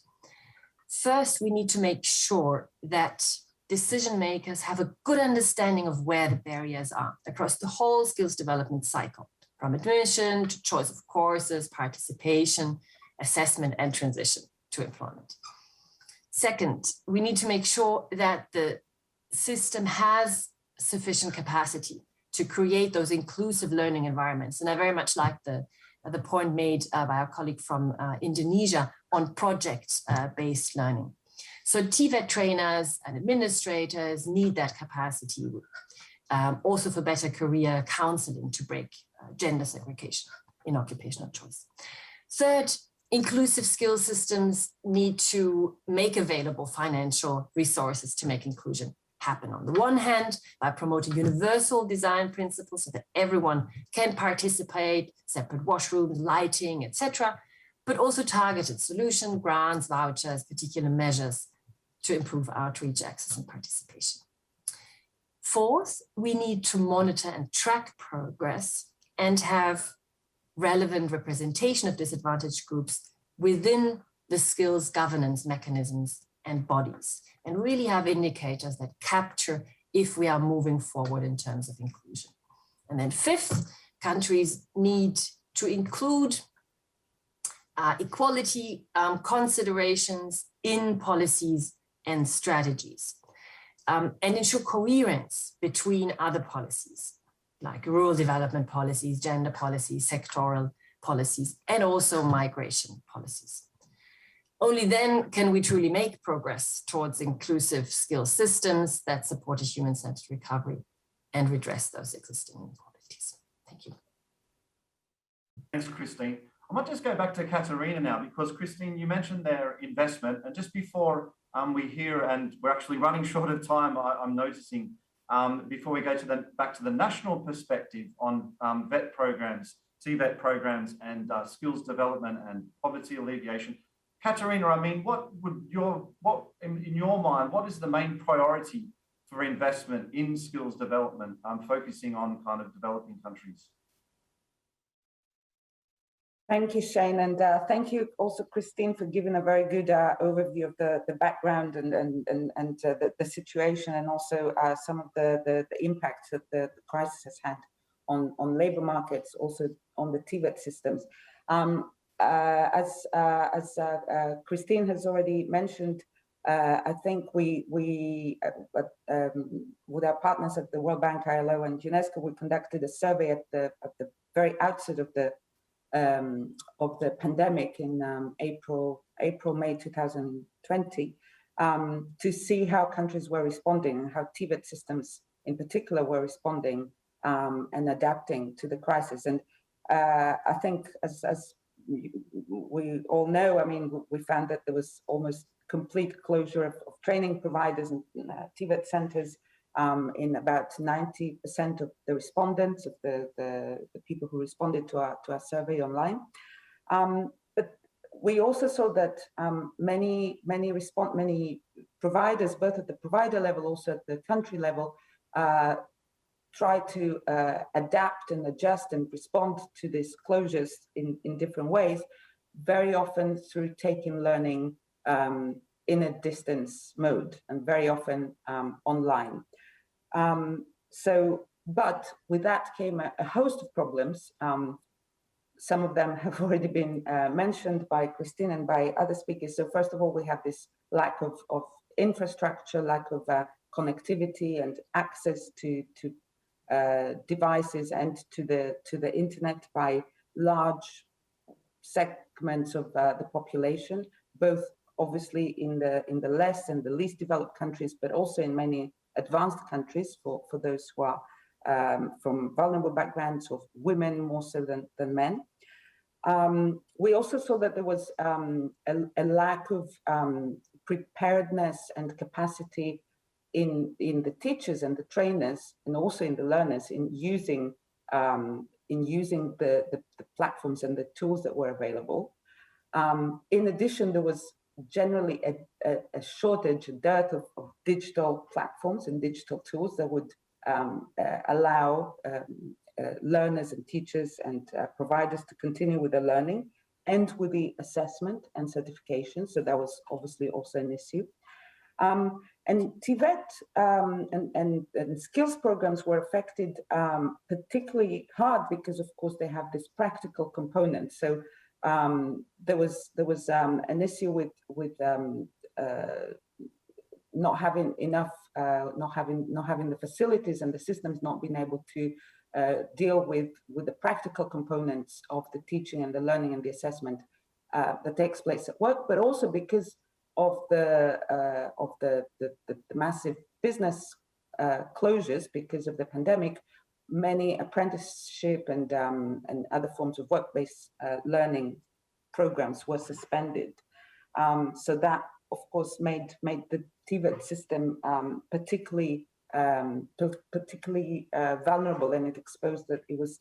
First, we need to make sure that decision makers have a good understanding of where the barriers are across the whole skills development cycle, from admission to choice of courses, participation, assessment, and transition to employment. Second, we need to make sure that the system has sufficient capacity to create those inclusive learning environments. And I very much like the point made by our colleague from Indonesia on project-based learning. So TVET trainers and administrators need that capacity also for better career counseling to break gender segregation in occupational choice. Third, inclusive skills systems need to make available financial resources to make inclusion happen. On the one hand, by promoting universal design principles so that everyone can participate, separate washrooms, lighting, etc., but also targeted solution, grants, vouchers, particular measures to improve outreach, access, and participation. Fourth, we need to monitor and track progress and have relevant representation of disadvantaged groups within the skills governance mechanisms and bodies, and really have indicators that capture if we are moving forward in terms of inclusion. And then fifth, countries need to include equality considerations in policies and strategies, and ensure coherence between other policies, like rural development policies, gender policies, sectoral policies, and also migration policies. Only then can we truly make progress towards inclusive skill systems that support a human-centered recovery and redress those existing inequalities. Thank you. Thanks, Christine. I might just go back to Katerina now, because Christine, you mentioned their investment, and just before we hear, and we're actually running short of time, I'm noticing, before we go to back to the national perspective on VET programs, CVET programs, and skills development and poverty alleviation. Katerina, I mean, in your mind, what is the main priority for investment in skills development, focusing on kind of developing countries? Thank you, Shane, and thank you also, Christine, for giving a very good overview of the background and the situation, and also some of the impacts that the crisis has had on labor markets, also on the TVET systems. As Christine has already mentioned, I think we with our partners at the World Bank, ILO, and UNESCO, we conducted a survey at the very outset of the pandemic in May 2020, to see how countries were responding, how TVET systems in particular were responding and adapting to the crisis. And I think, as we all know, I mean, we found that there was almost complete closure of training providers and TVET centers in about 90% of the respondents, of the people who responded to our survey online. But we also saw that many providers, both at the provider level, also at the country level, try to adapt and adjust and respond to these closures in different ways, very often through taking learning in a distance mode, and very often online. But with that came a host of problems. Some of them have already been mentioned by Christine and by other speakers. So first of all, we have this lack of infrastructure, lack of connectivity and access to devices and to the internet by large segments of the population, both obviously in the less and the least developed countries, but also in many advanced countries for those who are from vulnerable backgrounds, of women more so than men. We also saw that there was a lack of preparedness and capacity in the teachers and the trainers, and also in the learners, in using the platforms and the tools that were available. In addition, there was generally a shortage, a dearth of digital platforms and digital tools that would allow learners and teachers and providers to continue with the learning and with the assessment and certification. So that was obviously also an issue. And TVET and skills programs were affected particularly hard because, of course, they have this practical component. So there was an issue with not having enough, not having the facilities and the systems not being able to deal with the practical components of the teaching and the learning and the assessment that takes place at work, but also because of the massive business closures because of the pandemic, many apprenticeship and other forms of work-based learning programs were suspended. So that, of course, made the TVET system particularly vulnerable, and it exposed that it was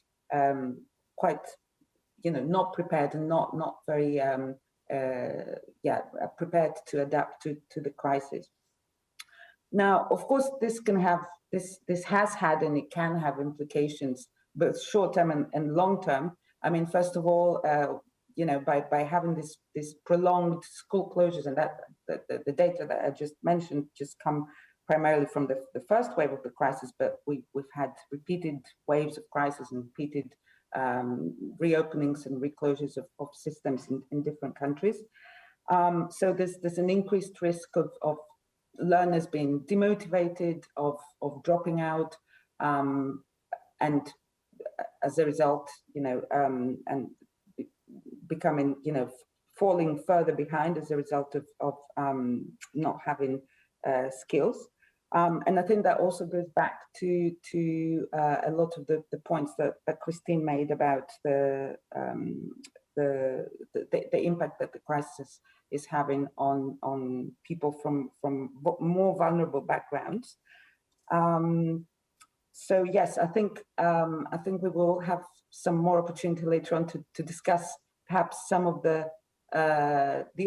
quite, not prepared and not very prepared to adapt to the crisis. Now, of course, this has had and it can have implications both short term and long term. I mean, first of all, by having this prolonged school closures, and that the data that I just mentioned just come primarily from the first wave of the crisis, but we've had repeated waves of crisis and repeated reopenings and reclosures of systems in different countries. So there's an increased risk of learners being demotivated, of dropping out, and as a result, and becoming, falling further behind as a result of not having skills. And I think that also goes back to a lot of the points that Christine made about the impact that the crisis is having on people from more vulnerable backgrounds. So yes, I think we will have some more opportunity later on to discuss perhaps some of the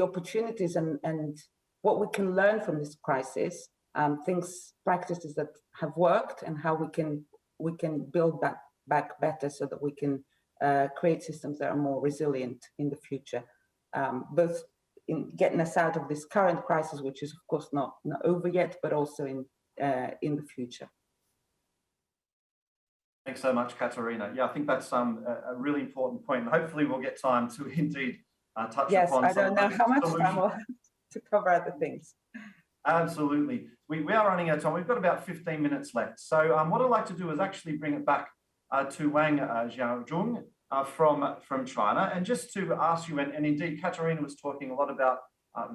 opportunities and what we can learn from this crisis, practices that have worked, and how we can build that back better so that we can create systems that are more resilient in the future, both in getting us out of this current crisis, which is of course not over yet, but also in the future. Thanks so much, Katerina. Yeah, I think that's a really important point. And hopefully we'll get time to indeed touch upon. Yes, I don't know how much time we'll have to cover other things. Absolutely. We are running out of time. We've got about 15 minutes left. So what I'd like to do is actually bring it back to Wang Xiaozhong from China, and just to ask you, and indeed Katerina was talking a lot about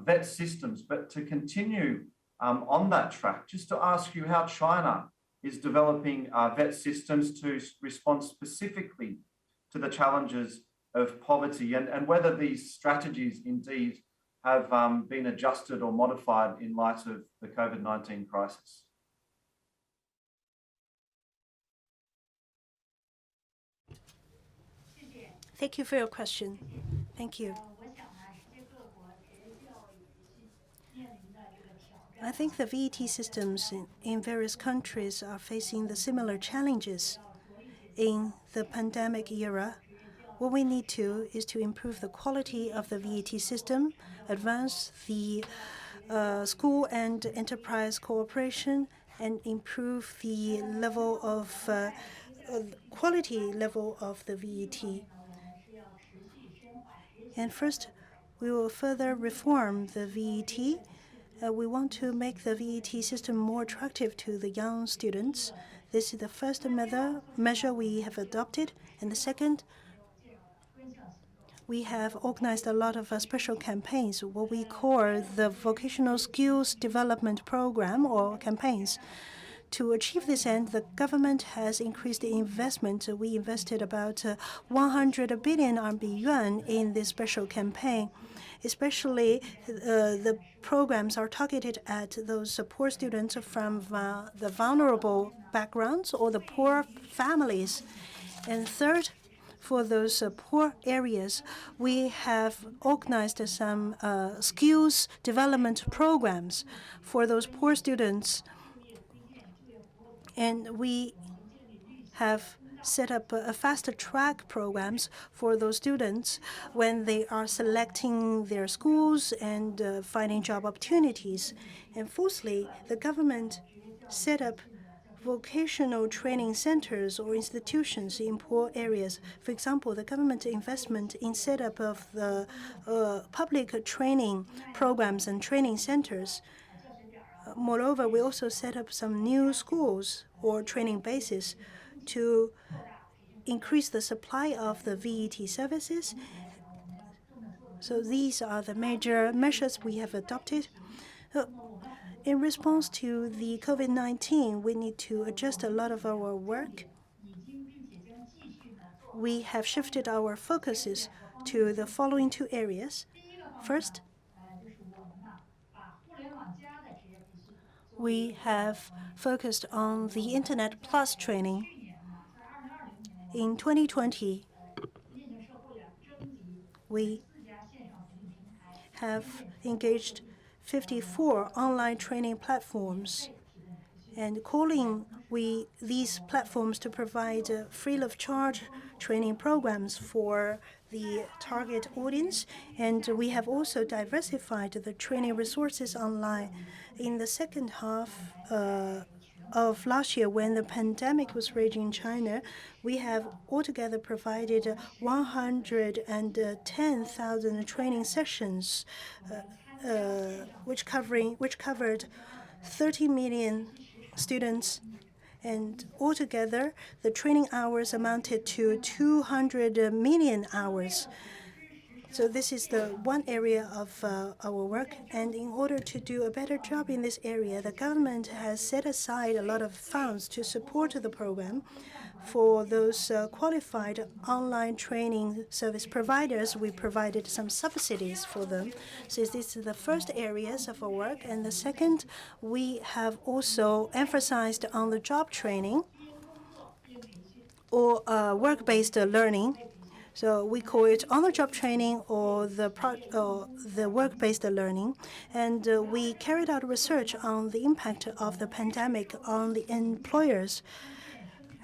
vet systems, but to continue on that track, just to ask you how China is developing vet systems to respond specifically to the challenges of poverty, and whether these strategies indeed have been adjusted or modified in light of the COVID-19 crisis. Thank you for your question. Thank you. I think the VET systems in various countries are facing the similar challenges. In the pandemic era, what we need to is to improve the quality of the VET system, advance the school and enterprise cooperation, and improve the level of quality level of the VET. And first, we will further reform the VET. We want to make the VET system more attractive to the young students. This is the first measure we have adopted. And the second, we have organized a lot of special campaigns, what we call the Vocational Skills Development Program or campaigns. To achieve this end, the government has increased the investment. We invested about 100 billion RMB yuan in this special campaign. Especially, the programs are targeted at those poor students from the vulnerable backgrounds or the poor families. And third, for those poor areas, we have organized some skills development programs for those poor students. And we have set up a fast-track programs for those students when they are selecting their schools and finding job opportunities. And fourthly, the government set up vocational training centers or institutions in poor areas. For example, the government investment in setup of the public training programs and training centers. Moreover, we also set up some new schools or training bases to increase the supply of the VET services. So these are the major measures we have adopted. In response to the COVID-19, we need to adjust a lot of our work. We have shifted our focuses to the following two areas. First, we have focused on the Internet Plus training. In 2020, we have engaged 54 online training platforms and calling these platforms to provide free of charge training programs for the target audience. And we have also diversified the training resources online. In the second half of last year, when the pandemic was raging in China, we have altogether provided 110,000 training sessions, which covered 30 million students, and altogether the training hours amounted to 200 million hours. So this is the one area of our work, and in order to do a better job in this area, the government has set aside a lot of funds to support the program. For those qualified online training service providers, we provided some subsidies for them. So this is the first areas of our work. And the second, we have also emphasized on the job training or work-based learning. So we call it on-the-job training or the work-based learning. And we carried out research on the impact of the pandemic on the employers.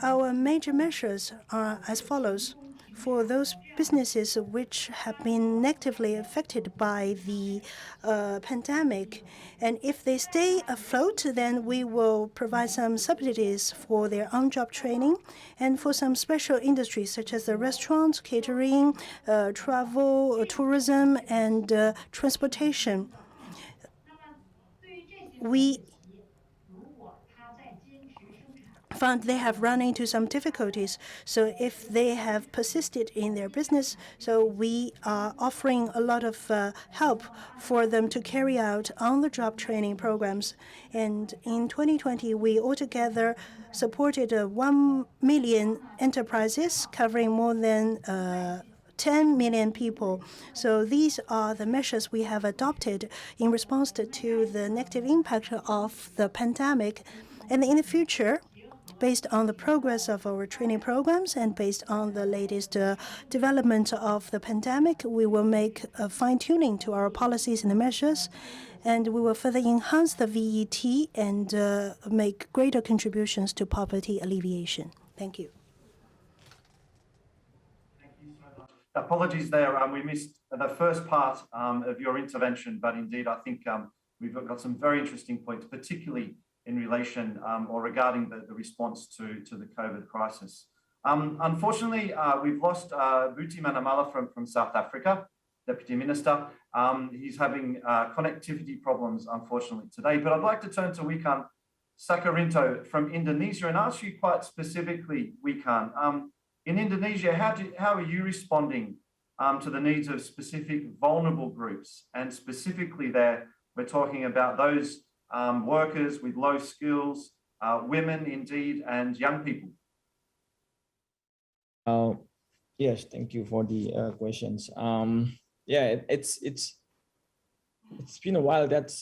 Our major measures are as follows. For those businesses which have been negatively affected by the pandemic, and if they stay afloat, then we will provide some subsidies for their on-job training. And for some special industries such as the restaurants, catering, travel, tourism, and transportation, we found they have run into some difficulties. So if they have persisted in their business, so we are offering a lot of help for them to carry out on-the-job training programs. And in 2020, we altogether supported 1 million enterprises covering more than 10 million people. So these are the measures we have adopted in response to the negative impact of the pandemic. And in the future, based on the progress of our training programs and based on the latest development of the pandemic, we will make a fine-tuning to our policies and measures, and we will further enhance the VET and make greater contributions to poverty alleviation. Thank you. Thank you so much. Apologies there, we missed the first part of your intervention, but indeed I think we've got some very interesting points, particularly in relation or regarding the response to the COVID crisis. Unfortunately, we've lost Bhuti Manamala from South Africa, Deputy Minister. He's having connectivity problems, unfortunately, today. But I'd like to turn to Wikan Sakarinto from Indonesia and ask you quite specifically, Wikan, in Indonesia, how are you responding to the needs of specific vulnerable groups? And specifically there, we're talking about those workers with low skills, women indeed, and young people. Yes, thank you for the questions. Yeah, it's been a while that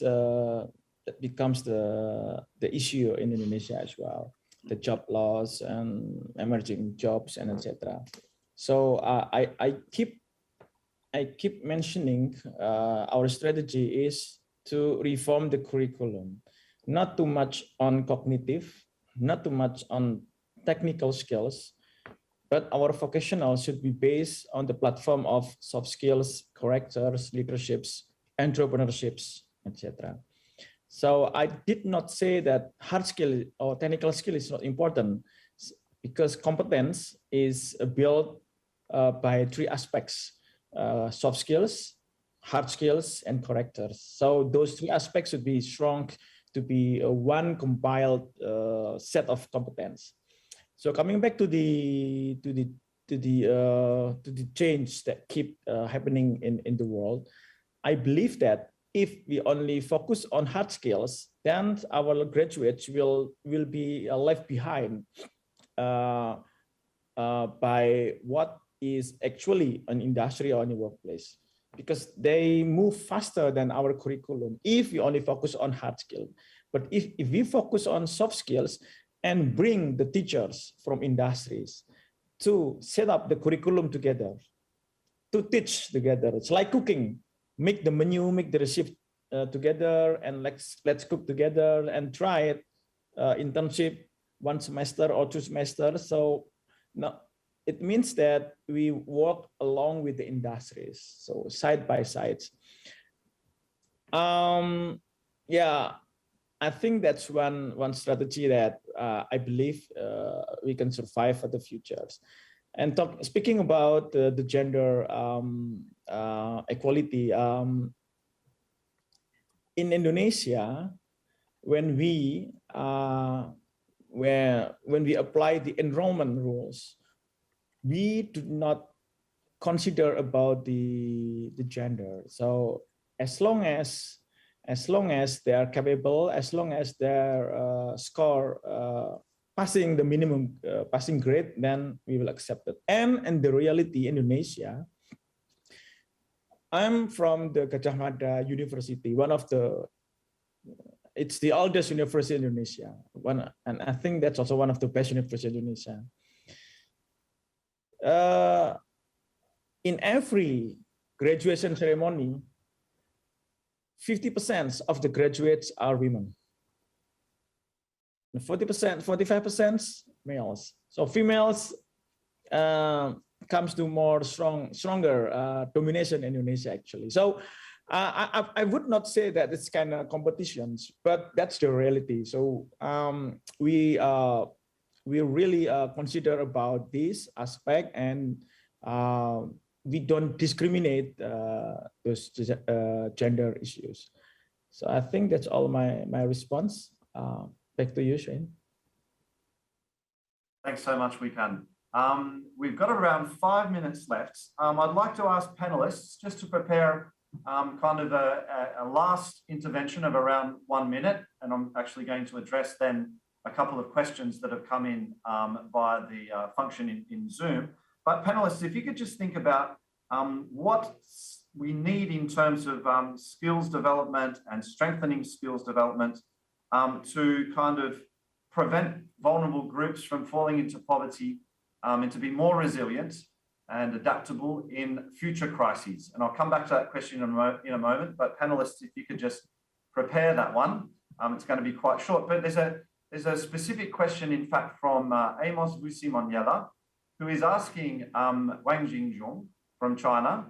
becomes the issue in Indonesia as well, the job loss and emerging jobs and etc. So I keep mentioning our strategy is to reform the curriculum, not too much on cognitive, not too much on technical skills, but our vocational should be based on the platform of soft skills, characters, leaderships, entrepreneurships, etc. So I did not say that hard skill or technical skill is not important, because competence is built by three aspects: soft skills, hard skills, and characters. So those three aspects should be strong to be one compiled set of competence. So coming back to the change that keep happening in the world, I believe that if we only focus on hard skills, then our graduates will be left behind by what is actually an industry or in a workplace, because they move faster than our curriculum if we only focus on hard skill. But if we focus on soft skills and bring the teachers from industries to set up the curriculum together, to teach together, it's like cooking, make the menu, make the recipe together, and let's cook together and try it, internship 1 semester or 2 semesters. So now it means that we work along with the industries, so side by side. Yeah, I think that's one strategy that I believe we can survive for the futures. And speaking about the gender equality, in Indonesia, when we apply the enrollment rules, we do not consider about the gender. So as long as they are capable, as long as their score passing the minimum passing grade, then we will accept it. And in the reality, Indonesia, I'm from the Gajah Mada University, it's the oldest university in Indonesia. And I think that's also one of the best universities in Indonesia. In every graduation ceremony, 50% of the graduates are women. 40%, 45% males. So females comes to more stronger domination in Indonesia actually. So I would not say that it's kind of competitions, but that's the reality. So we really consider about this aspect, and we don't discriminate those gender issues. So I think that's all my response. Back to you, Shane. Thanks so much, Wikan. We've got around 5 minutes left. I'd like to ask panelists just to prepare kind of a last intervention of around 1 minute, and I'm actually going to address then a couple of questions that have come in via the function in Zoom. But panelists, if you could just think about what we need in terms of skills development and strengthening skills development to kind of prevent vulnerable groups from falling into poverty and to be more resilient and adaptable in future crises. And I'll come back to that question in a moment, but panelists, if you could just prepare that one. It's going to be quite short, but there's a specific question, in fact, from Amos Busimonyela, who is asking Wang Jingzhong from China.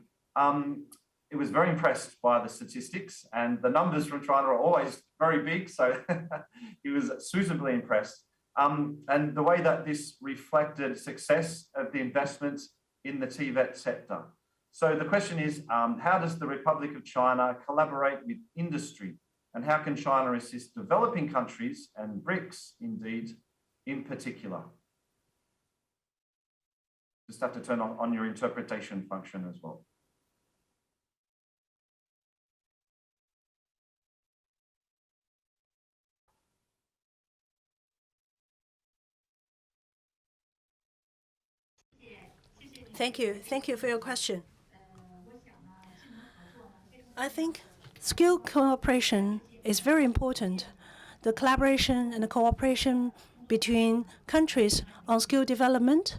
He was very impressed by the statistics, and the numbers from China are always very big, so he was suitably impressed. And the way that this reflected success of the investments in the TVET sector. So the question is, how does the Republic of China collaborate with industry, and how can China assist developing countries and BRICS, indeed, in particular? Just have to turn on your interpretation function as well. Thank you for your question. I think skill cooperation is very important. The collaboration and the cooperation between countries on skill development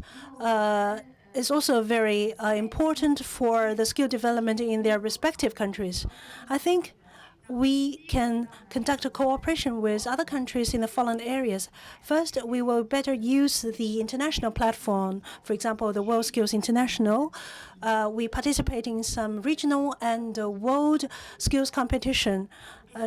is also very important for the skill development in their respective countries. I think we can conduct a cooperation with other countries in the following areas. First, we will better use the international platform. For example, the WorldSkills International. We participate in some regional and world skills competition.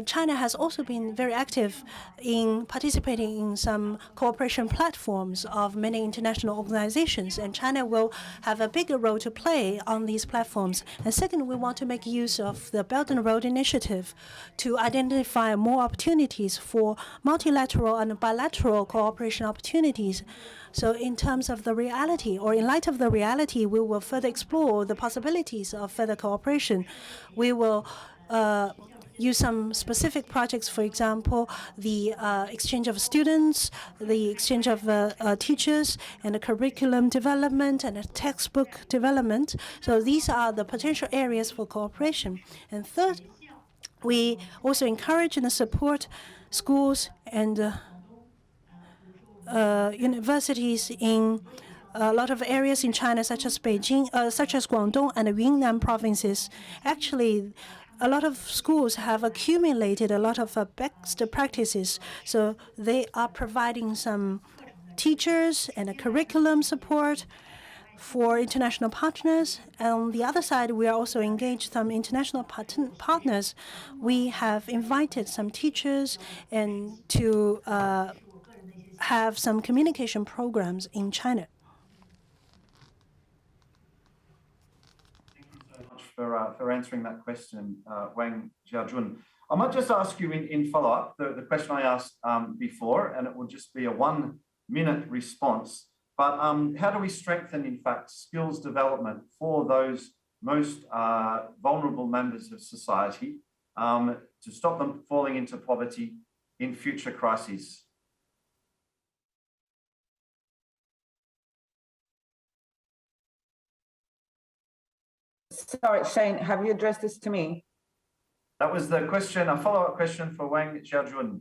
China has also been very active in participating in some cooperation platforms of many international organizations, and China will have a bigger role to play on these platforms. And second, we want to make use of the Belt and Road Initiative to identify more opportunities for multilateral and bilateral cooperation opportunities. So in terms of the reality, or in light of the reality, we will further explore the possibilities of further cooperation. We will use some specific projects, for example, the exchange of students, the exchange of teachers, and the curriculum development and the textbook development. So these are the potential areas for cooperation. And third, we also encourage and support schools and universities in a lot of areas in China, such as Beijing, such as Guangdong and the Yunnan provinces. Actually, a lot of schools have accumulated a lot of best practices, so they are providing some teachers and a curriculum support for international partners. On the other side, we are also engaged some international partners. We have invited some teachers and to have some communication programs in China. Thank you so much for answering that question, Wang Jiajun. I might just ask you in follow-up the question I asked before, and it will just be a 1-minute response. But how do we strengthen, in fact, skills development for those most vulnerable members of society to stop them falling into poverty in future crises? Sorry, Shane, have you addressed this to me? That was the question, a follow-up question for Wang Jiajun.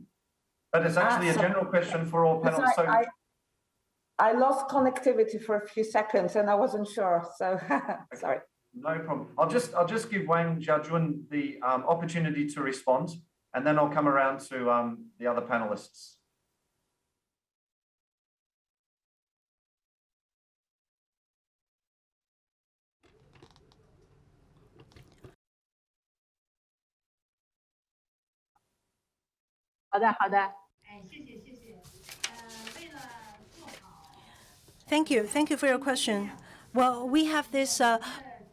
But it's actually a general question for all panels. I lost connectivity for a few seconds and I wasn't sure, so sorry. No problem. I'll just give Wang Jiajun the opportunity to respond, and then I'll come around to the other panelists. Thank you. Thank you for your question. Well, we have this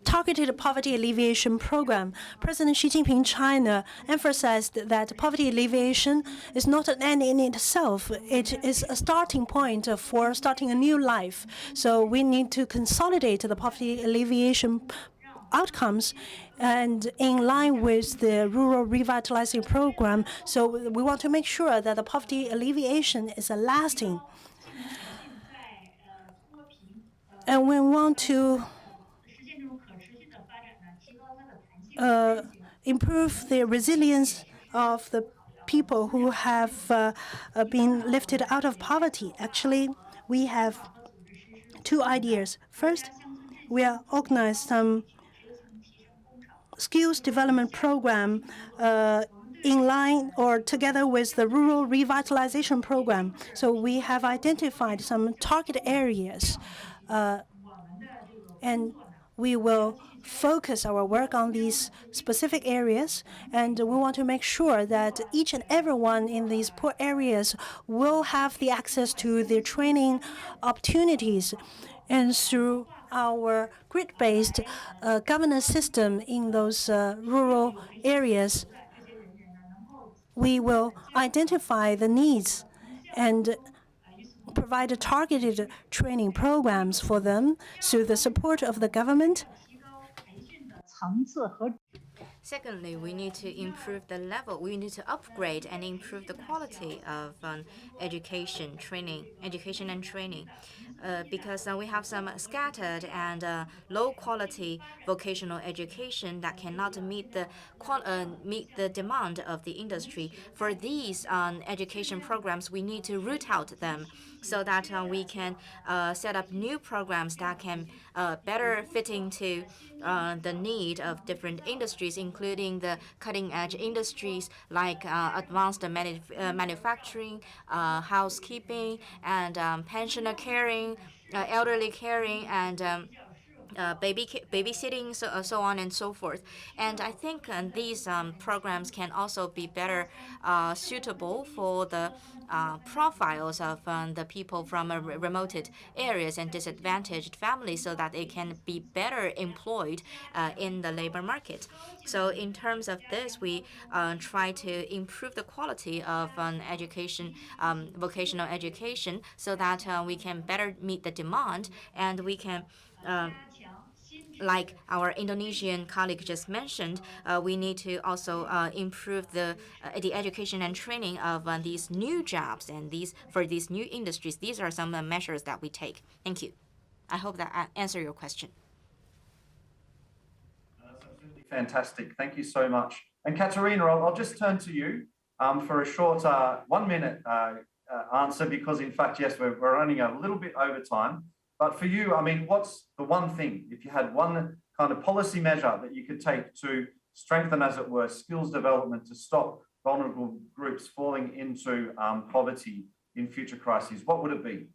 targeted poverty alleviation program. President Xi Jinping China emphasized that poverty alleviation is not an end in itself. It is a starting point for starting a new life. So we need to consolidate the poverty alleviation outcomes and in line with the rural revitalizing program. So we want to make sure that the poverty alleviation is a lasting. And we want to improve the resilience of the people who have been lifted out of poverty. Actually, we have 2 ideas. First, we are organized some skills development program in line or together with the rural revitalization program. So we have identified some target areas and we will focus our work on these specific areas, and we want to make sure that each and everyone in these poor areas will have the access to the training opportunities. And through our grid-based governance system in those rural areas, we will identify the needs and provide targeted training programs for them through the support of the government. Secondly, we need to improve the level. We need to upgrade and improve the quality of education and training. Because we have some scattered and low-quality vocational education that cannot meet the demand of the industry. For these education programs, we need to root out them so that we can set up new programs that can better fit into the need of different industries, including the cutting-edge industries like advanced manufacturing, housekeeping, and pensioner caring, elderly caring, and babysitting, so on and so forth. And I think these programs can also be better suitable for the profiles of the people from remote areas and disadvantaged families, so that they can be better employed in the labor market. So in terms of this, we try to improve the quality of education, vocational education, so that we can better meet the demand and we can like our Indonesian colleague just mentioned, we need to also improve the education and training of these new jobs and for these new industries. These are some measures that we take. Thank you. I hope that I answer your question. That's absolutely fantastic. Thank you so much. And Katerina, I'll just turn to you for a short 1 minute answer, because in fact, yes, we're running a little bit over time. But for you, I mean, what's the one thing, if you had one kind of policy measure that you could take to strengthen, as it were, skills development to stop vulnerable groups falling into poverty in future crises, what would it be?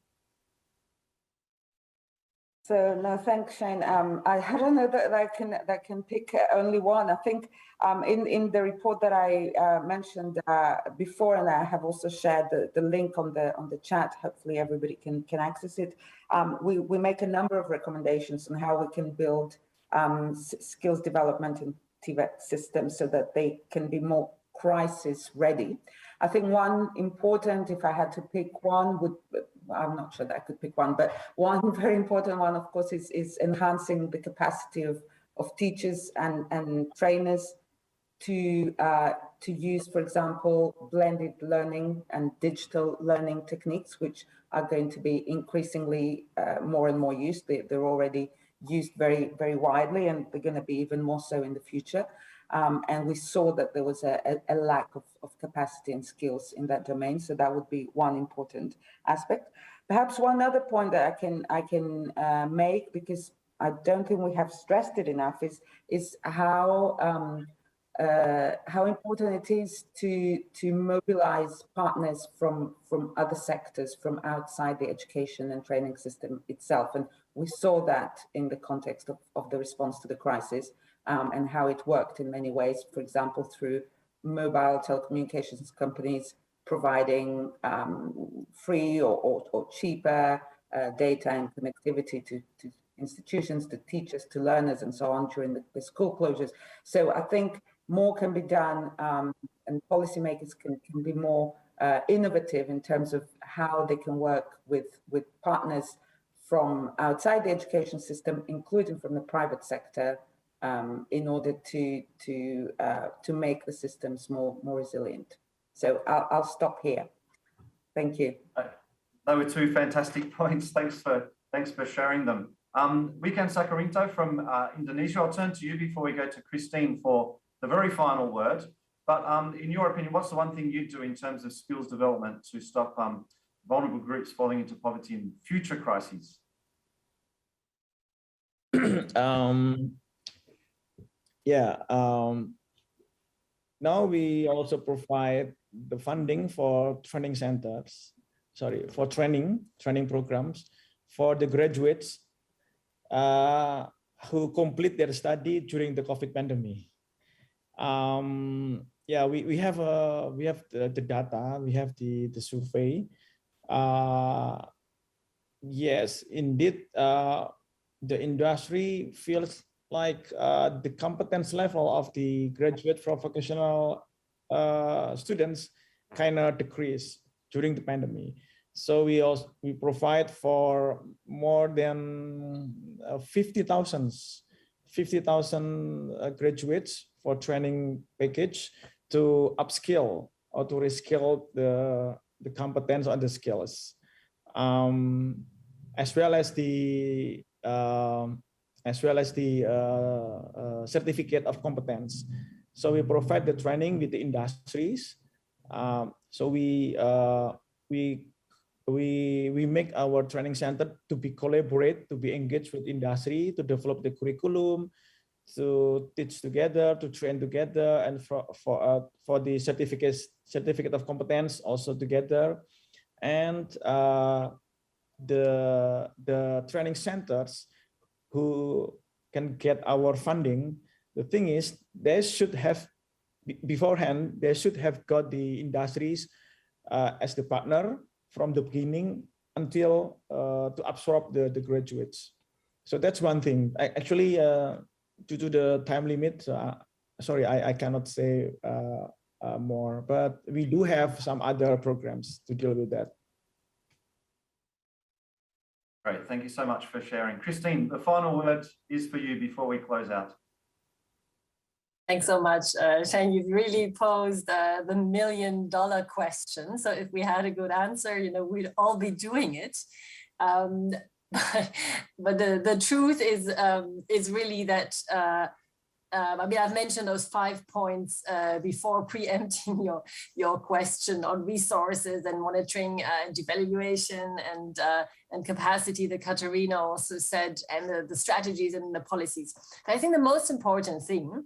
So no, thanks, Shane. I don't know that I can pick only one. I think in the report that I mentioned before, and I have also shared the link on the chat. Hopefully, everybody can access it. We make a number of recommendations on how we can build skills development in TVET systems so that they can be more crisis ready. I think one important, if I had to pick one, I'm not sure that I could pick one, but one very important one, of course, is enhancing the capacity of teachers and trainers to use, for example, blended learning and digital learning techniques, which are going to be increasingly more and more used. They're already used very, very widely, and they're going to be even more so in the future. And we saw that there was a lack of capacity and skills in that domain. So that would be one important aspect. Perhaps one other point that I can make, because I don't think we have stressed it enough, is how important it is to mobilize partners from other sectors, from outside the education and training system itself. And we saw that in the context of the response to the crisis. And how it worked in many ways, for example, through mobile telecommunications companies providing free or cheaper data and connectivity to institutions, to teachers, to learners, and so on during the school closures. So I think more can be done, and policymakers can be more innovative in terms of how they can work with partners from outside the education system, including from the private sector, in order to make the systems more resilient. So I'll stop here. Thank you. They were two fantastic points. Thanks for sharing them. Wikan Sakarinto from Indonesia, I'll turn to you before we go to Christine for the very final word. But in your opinion, what's the one thing you do in terms of skills development to stop vulnerable groups falling into poverty in future crises? Now we also provide the funding for training centers, for training programs for the graduates who complete their study during the COVID pandemic. We have the data, we have the survey. Yes, indeed, the industry feels like the competence level of the graduate for vocational students kind of decreased during the pandemic. So we provide for more than 50,000 graduates for training package to upskill or to reskill the competence on the skills, as well as the certificate of competence. So we provide the training with the industries. So we make our training center to be collaborate, to be engaged with industry, to develop the curriculum, to teach together, to train together, and for the certificate of competence also together. And the training centers who can get our funding, the thing is they should have beforehand, they should have got the industries as the partner from the beginning until to absorb the graduates. So that's one thing. Actually, due to the time limit, sorry, I cannot say more, but we do have some other programs to deal with that. Great, thank you so much for sharing. Christine, the final word is for you before we close out. Thanks so much, Shane. You've really posed the million-dollar question. So if we had a good answer, you know, we'd all be doing it. But the truth is really that, I mean, I've mentioned those 5 points before preempting your question on resources and monitoring and evaluation and capacity that Katarina also said, and the strategies and the policies. I think the most important thing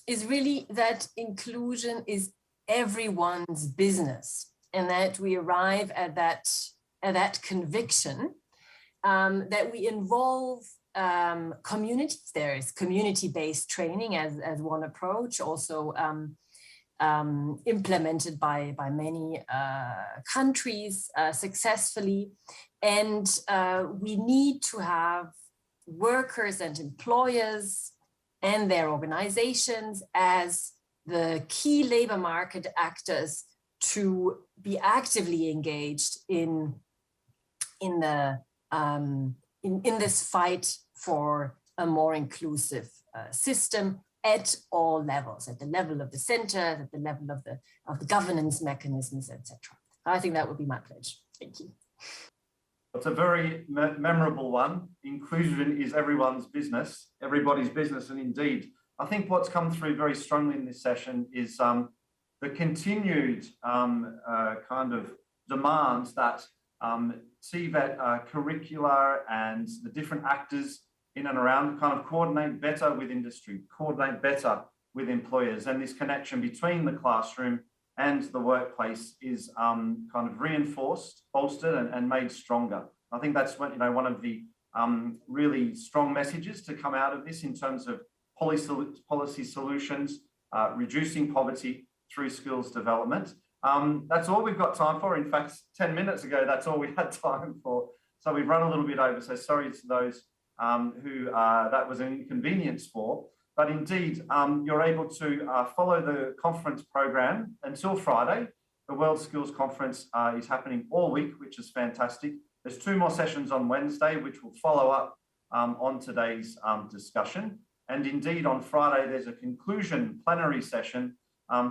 is really that inclusion is everyone's business, and that we arrive at that conviction that we involve communities. There is community-based training as one approach, also implemented by many countries successfully. And we need to have workers and employers and their organizations as the key labor market actors to be actively engaged in this fight for a more inclusive system at all levels, at the level of the center, at the level of the governance mechanisms, etc. I think that would be my pledge. Thank you. It's a very memorable one. Inclusion is everyone's business, everybody's business. And indeed, I think what's come through very strongly in this session is the continued kind of demands that CVET curricula and the different actors in and around kind of coordinate better with industry, coordinate better with employers. And this connection between the classroom and the workplace is kind of reinforced, bolstered, and made stronger. I think that's what, one of the really strong messages to come out of this in terms of policy solutions, reducing poverty through skills development. That's all we've got time for. In fact, 10 minutes ago, that's all we had time for. So we've run a little bit over. So sorry to those who that was an inconvenience for. But indeed, you're able to follow the conference program until Friday. The WorldSkills conference is happening all week, which is fantastic. There's 2 more sessions on Wednesday, which will follow up on today's discussion. And indeed, on Friday, there's a conclusion plenary session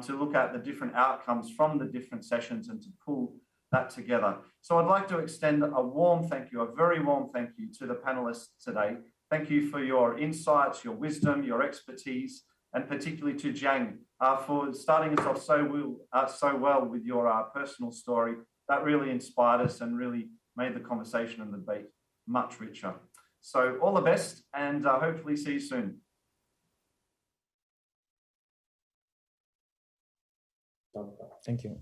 to look at the different outcomes from the different sessions and to pull that together. So I'd like to extend a warm thank you, a very warm thank you to the panelists today. Thank you for your insights, your wisdom, your expertise, and particularly to Jiang for starting us off so well with your personal story. That really inspired us and really made the conversation and the debate much richer. So all the best, and hopefully see you soon. Thank you.